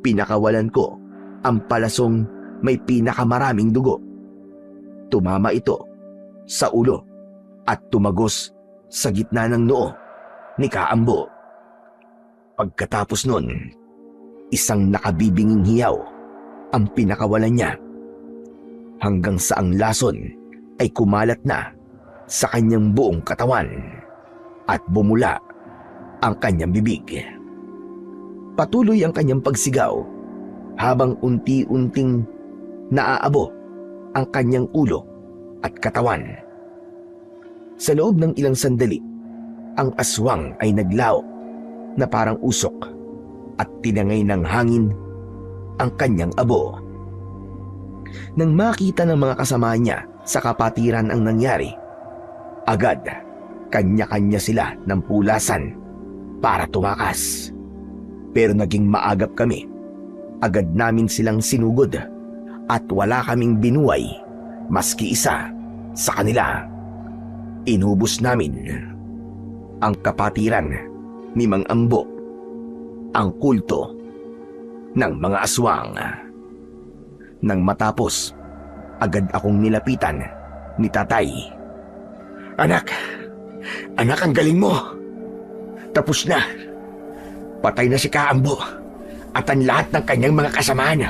Pinakawalan ko ang palasong may pinakamaraming dugo. Tumama ito sa ulo at tumagos sa gitna ng noo ni Kaambo. Pagkatapos nun, isang nakabibinging hiyaw ang pinakawalan niya hanggang sa ang lason ay kumalat na sa kanyang buong katawan at bumula ang kanyang bibig. Patuloy ang kanyang pagsigaw habang unti-unting naaabo ang kanyang ulo at katawan. Sa loob ng ilang sandali, ang aswang ay naglaok na parang usok at tinangay ng hangin ang kanyang abo. Nang makita ng mga kasama niya sa kapatiran ang nangyari, agad kanya-kanya sila ng pulasan para tumakas. Pero naging maagap kami. Agad namin silang sinugod at wala kaming binuway maski isa sa kanila. Inubos namin ang kapatiran ni Mang Ambo, ang kulto ng mga aswang. Nang matapos, agad akong nilapitan ni Tatay. Anak ang galing mo. Tapos na. Patay na si Kaambo at ang lahat ng kanyang mga kasamahan.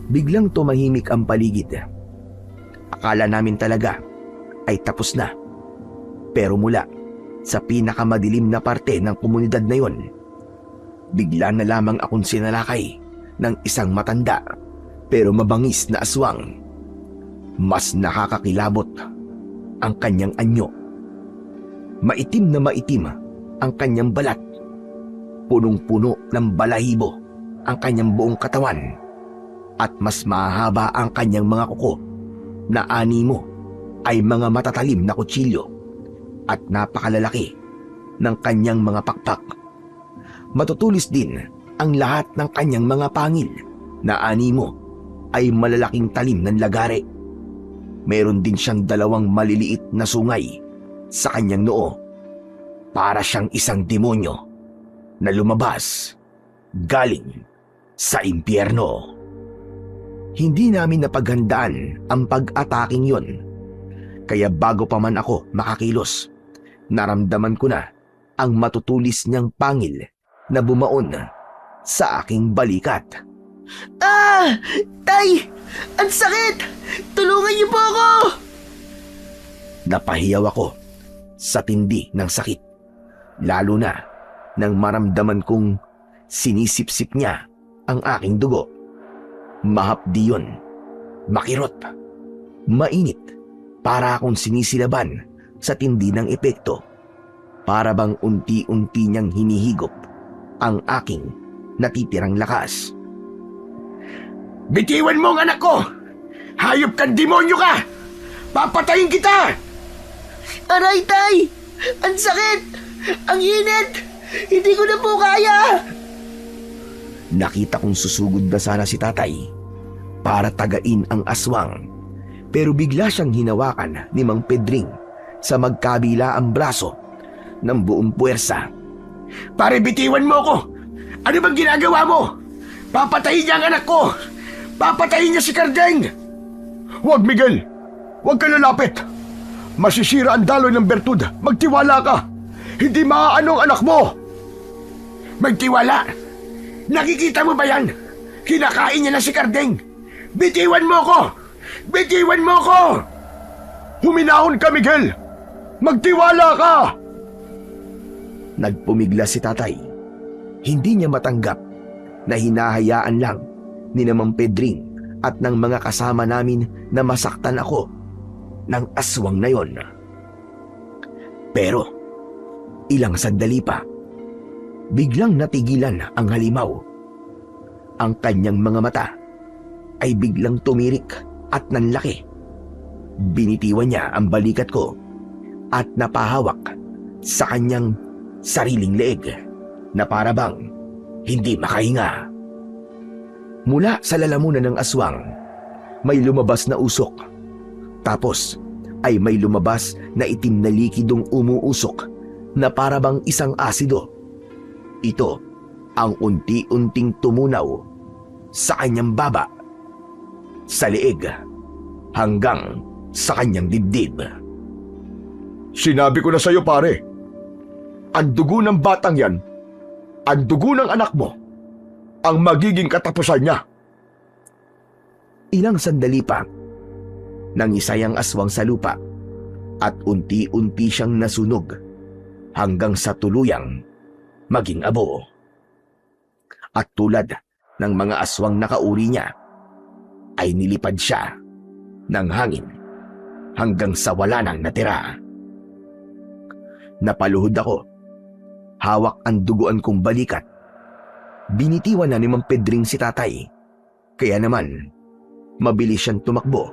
Biglang tumahimik ang paligid. Akala namin talaga ay tapos na. Pero mula sa pinakamadilim na parte ng komunidad na yon, bigla na lamang akong sinalakay ng isang matanda pero mabangis na aswang. Mas nakakakilabot ang kanyang anyo. Maitim na maitim ang kanyang balat. Punong-puno ng balahibo ang kanyang buong katawan. At mas mahaba ang kanyang mga kuko na animo ay mga matatalim na kutsilyo at napakalalaki ng kanyang mga pakpak. Matutulis din ang lahat ng kanyang mga pangil na animo ay malalaking talim ng lagare. Meron din siyang 2 maliliit na sungay sa kanyang noo. Para siyang isang demonyo na lumabas galing sa impyerno. Hindi namin napaghandaan ang pag-ataking yon. Kaya bago pa man ako makakilos, naramdaman ko na ang matutulis niyang pangil na bumaon sa aking balikat. Ah! Tay! Ang sakit! Tulungan niyo po ako! Napahiyaw ako sa tindi ng sakit, lalo na nang maramdaman kong sinisipsip niya ang aking dugo. Mahapdi yun, makirot, mainit, para akong sinisilaban sa tindi ng epekto. Para bang unti-unti niyang hinihigop ang aking natitirang lakas. Bitiwan mo ang anak ko! Hayop kang demonyo ka! Papatayin kita! Aray, tay! Ang sakit! Ang init! Hindi ko na po kaya! Nakita kong susugod na sana si tatay para tagain ang aswang, pero bigla siyang hinawakan ni Mang Pedring sa magkabila ang braso ng buong puwersa. Pare, bitiwan mo ako! Ano bang ginagawa mo? Papatayin niya ang anak ko! Papatayin niya si Kardeng! Huwag, Miguel! Huwag ka lalapit! Masisira ang daloy ng bertud. Magtiwala ka! Hindi maaano ang anak mo! Magtiwala! Nakikita mo ba yan? Kinakain niya na si Kardeng! Bitiwan mo ko! Bitiwan mo ko! Huminahon ka, Miguel! Magtiwala ka! Nagpumigla si tatay. Hindi niya matanggap na hinahayaan lang ni Mang Pedring at ng mga kasama namin na masaktan ako ng aswang na yon. Pero ilang sandali pa, biglang natigilan ang halimaw. Ang kanyang mga mata ay biglang tumirik at nanlaki. Binitiwan niya ang balikat ko at napahawak sa kanyang sariling leeg na para bang hindi makahinga. Mula sa lalamunan ng aswang, may lumabas na usok. Tapos ay may lumabas na itim na likidong umuusok na para bang isang asido. Ito ang unti-unting tumunaw sa kanyang baba, sa leeg, hanggang sa kanyang dibdib. Sinabi ko na sa'yo, pare. Ang dugo ng batang yan, ang dugo ng anak mo, ang magiging katapusan niya. Ilang sandali pa, nangisay ang aswang sa lupa at unti-unti siyang nasunog hanggang sa tuluyang maging abo. At tulad ng mga aswang nakauri niya, ay nilipad siya ng hangin hanggang sa wala nang natira. Napaluhod ako. Hawak ang duguan kong balikat. Binitiwan na ni Mang Pedring si tatay. Kaya naman, mabilis siyang tumakbo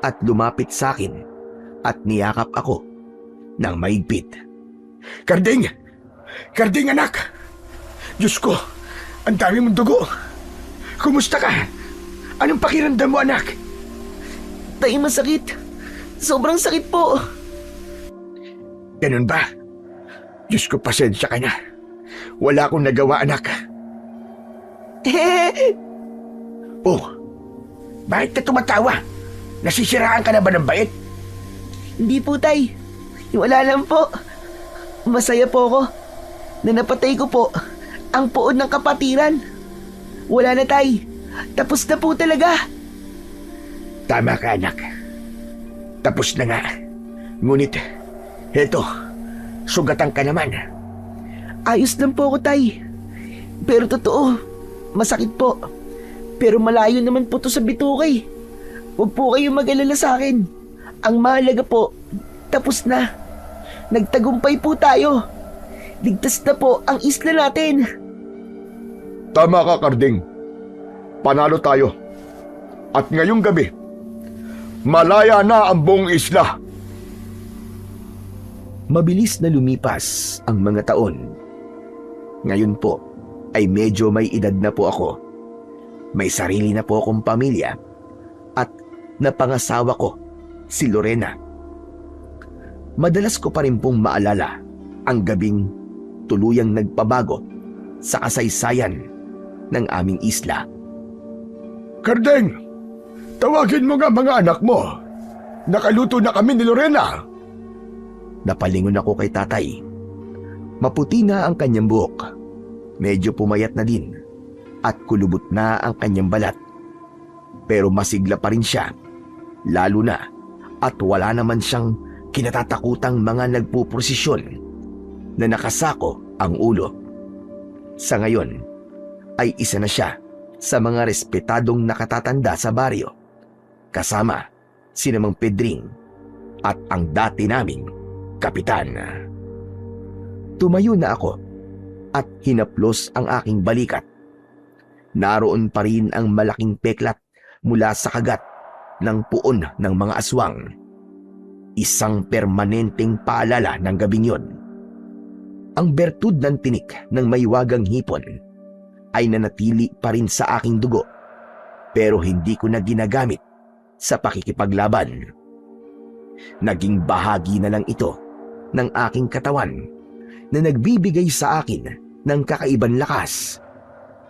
at lumapit sa akin at niyakap ako ng mahigpit. Kardeng! Kardeng, anak! Diyos ko, ang dami mong dugo. Kumusta ka? Anong pakiramdam mo, anak? Tay, masakit. Sobrang sakit po. Ganun ba? Diyos ko, pasensya ka na. Wala akong nagawa, anak. Oh, bakit ka tumatawa? Nasisiraan ka na ba ng bait? Hindi po, tay. Wala lang po. Masaya po ako na napatay ko po ang puod ng kapatiran. Wala na, tay. Tapos na po talaga. Tama ka, anak. Tapos na nga. Ngunit, heto, sugatan ka naman. Ayos lang po ako, tay. Pero totoo, masakit po. Pero malayo naman po to sa bitukay. Huwag po kayong mag-alala sa akin. Ang mahalaga po, tapos na. Nagtagumpay po tayo. Ligtas na po ang isla natin. Tama ka, Karding. Panalo tayo. At ngayong gabi, malaya na ang buong isla. Mabilis na lumipas ang mga taon. Ngayon po ay medyo may edad na po ako. May sarili na po akong pamilya at napangasawa ko si Lorena. Madalas ko pa rin pong maalala ang gabing tuluyang nagpabago sa kasaysayan ng aming isla. Kardeng, tawagin mo nga mga anak mo. Nakaluto na kami ni Lorena. Napalingon ako kay tatay. Maputi na ang kanyang buhok. Medyo pumayat na din at kulubot na ang kanyang balat. Pero masigla pa rin siya, lalo na at wala naman siyang kinatatakutang mga nagpuprosesyon na nakasako ang ulo. Sa ngayon ay isa na siya sa mga respetadong nakatatanda sa baryo, kasama si Mang Pedring at ang dati naming kapitan. Tumayo na ako at hinaplos ang aking balikat. Naroon pa rin ang malaking peklat mula sa kagat ng puon ng mga aswang. Isang permanenteng paalala ng gabing yon. Ang bertud ng tinik ng maywagang hipon ay nanatili pa rin sa aking dugo, pero hindi ko na ginagamit sa pakikipaglaban. Naging bahagi na lang ito ng aking katawan na nagbibigay sa akin ng kakaibang lakas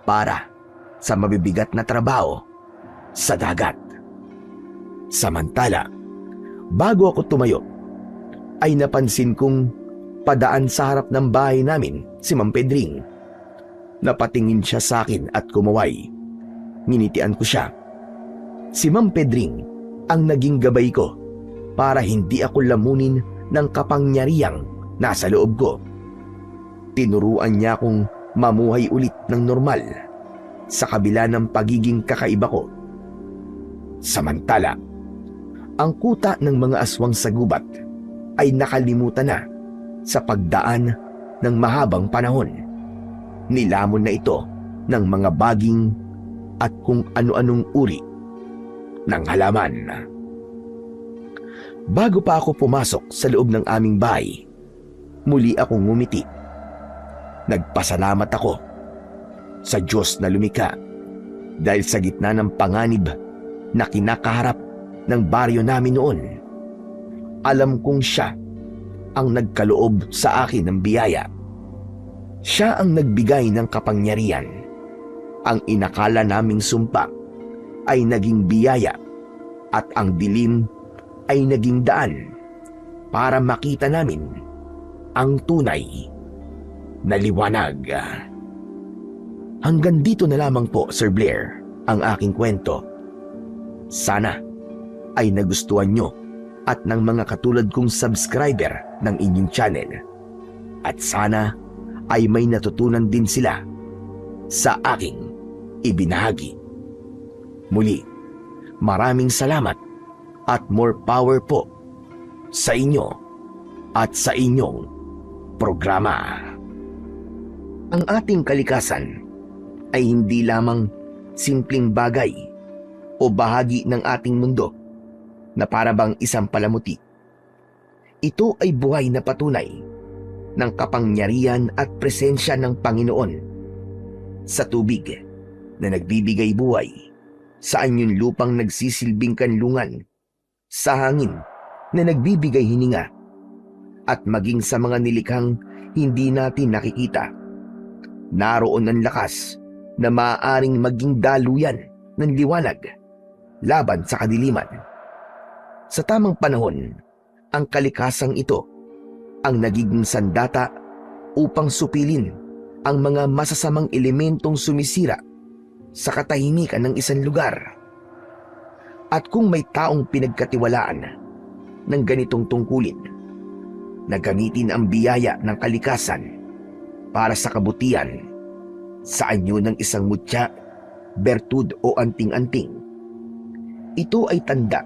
para sa mabibigat na trabaho sa dagat. Samantala, bago ako tumayo, ay napansin kong padaan sa harap ng bahay namin si Mang Pedring. Napatingin siya sa akin at kumaway. Nginitian ko siya. Si Mang Pedring ang naging gabay ko para hindi ako lamunin ng kapangyarihang nasa loob ko. Tinuruan niya akong mamuhay ulit ng normal sa kabila ng pagiging kakaiba ko. Samantala, ang kuta ng mga aswang sa gubat ay nakalimutan na sa pagdaan ng mahabang panahon. Nilamon na ito ng mga baging at kung ano-anong uri ng halaman. Bago pa ako pumasok sa loob ng aming bahay, muli akong ngumiti. Nagpasalamat ako sa Diyos na lumikha dahil sa gitna ng panganib na kinakaharap ng baryo namin noon, alam kong siya ang nagkaloob sa akin ng biyaya. Siya ang nagbigay ng kapangyarihan. Ang inakala naming sumpa ay naging biyaya at ang dilim ay naging daan para makita namin ang tunay na liwanag. Hanggang dito na lamang po, Sir Blair, ang aking kwento. Sana ay nagustuhan nyo at ng mga katulad kong subscriber ng inyong channel. At sana ay may natutunan din sila sa aking ibinahagi. Muli, maraming salamat at more power po sa inyo at sa inyong programa. Ang ating kalikasan ay hindi lamang simpleng bagay o bahagi ng ating mundo na para bang isang palamuti. Ito ay buhay na patunay ng kapangyarihan at presensya ng Panginoon sa tubig na nagbibigay buhay, sa anyong lupang nagsisilbing kanlungan, sa hangin na nagbibigay hininga, at maging sa mga nilikhang hindi natin nakikita. Naroon ang lakas na maaaring maging daluyan ng liwanag laban sa kadiliman. Sa tamang panahon, ang kalikasang ito ang nagiging sandata upang supilin ang mga masasamang elementong sumisira sa katahimikan ng isang lugar. At kung may taong pinagkatiwalaan ng ganitong tungkulin, na gamitin ang biyaya ng kalikasan para sa kabutihan sa anyo ng isang mutya, bertud o anting-anting, ito ay tanda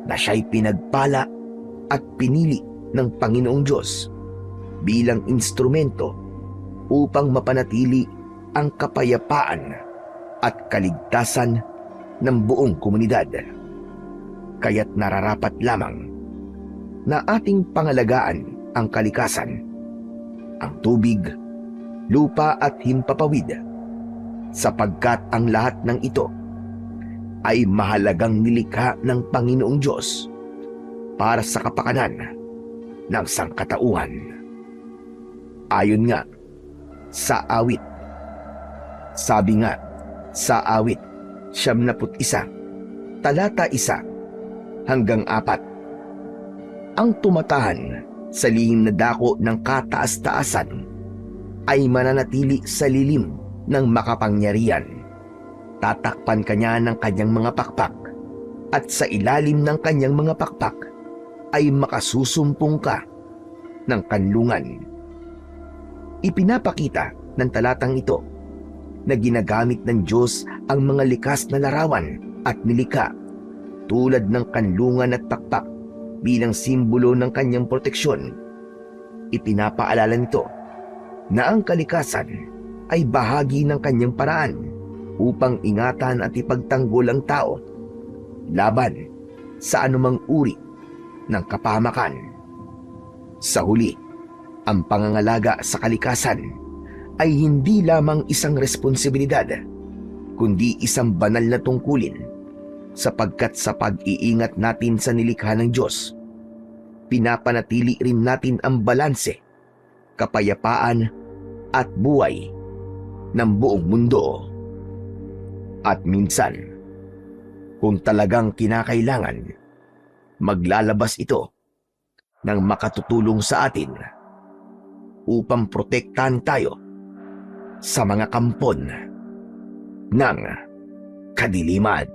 na siya'y pinagpala at pinili ng Panginoong Diyos bilang instrumento upang mapanatili ang kapayapaan at kaligtasan ng buong komunidad. Kaya't nararapat lamang na ating pangalagaan ang kalikasan, ang tubig, lupa at himpapawid, sapagkat ang lahat ng ito ay mahalagang nilikha ng Panginoong Diyos para sa kapakanan ng sangkatauhan. Ayon nga sa awit, sabi nga sa awit 71, talata 1 hanggang 4, ang tumatahan sa lihim na dako ng kataas-taasan ay mananatili sa lilim ng makapangyarihan. Tatakpan ka niya ng kanyang mga pakpak at sa ilalim ng kanyang mga pakpak ay makasusumpong ka ng kanlungan. Ipinapakita ng talatang ito na ginagamit ng Diyos ang mga likas na larawan at nilikha tulad ng kanlungan at pakpak bilang simbolo ng kanyang proteksyon. Ipinapaalala nito na ang kalikasan ay bahagi ng kanyang paraan upang ingatan at ipagtanggol ang tao laban sa anumang uri ng kapahamakan. Sa huli, ang pangangalaga sa kalikasan ay hindi lamang isang responsibilidad, kundi isang banal na tungkulin sapagkat sa pag-iingat natin sa nilikha ng Diyos, pinapanatili rin natin ang balanse, kapayapaan at buhay ng buong mundo. At minsan, kung talagang kinakailangan, maglalabas ito ng makatutulong sa atin upang protektahan tayo sa mga kampon ng kadiliman.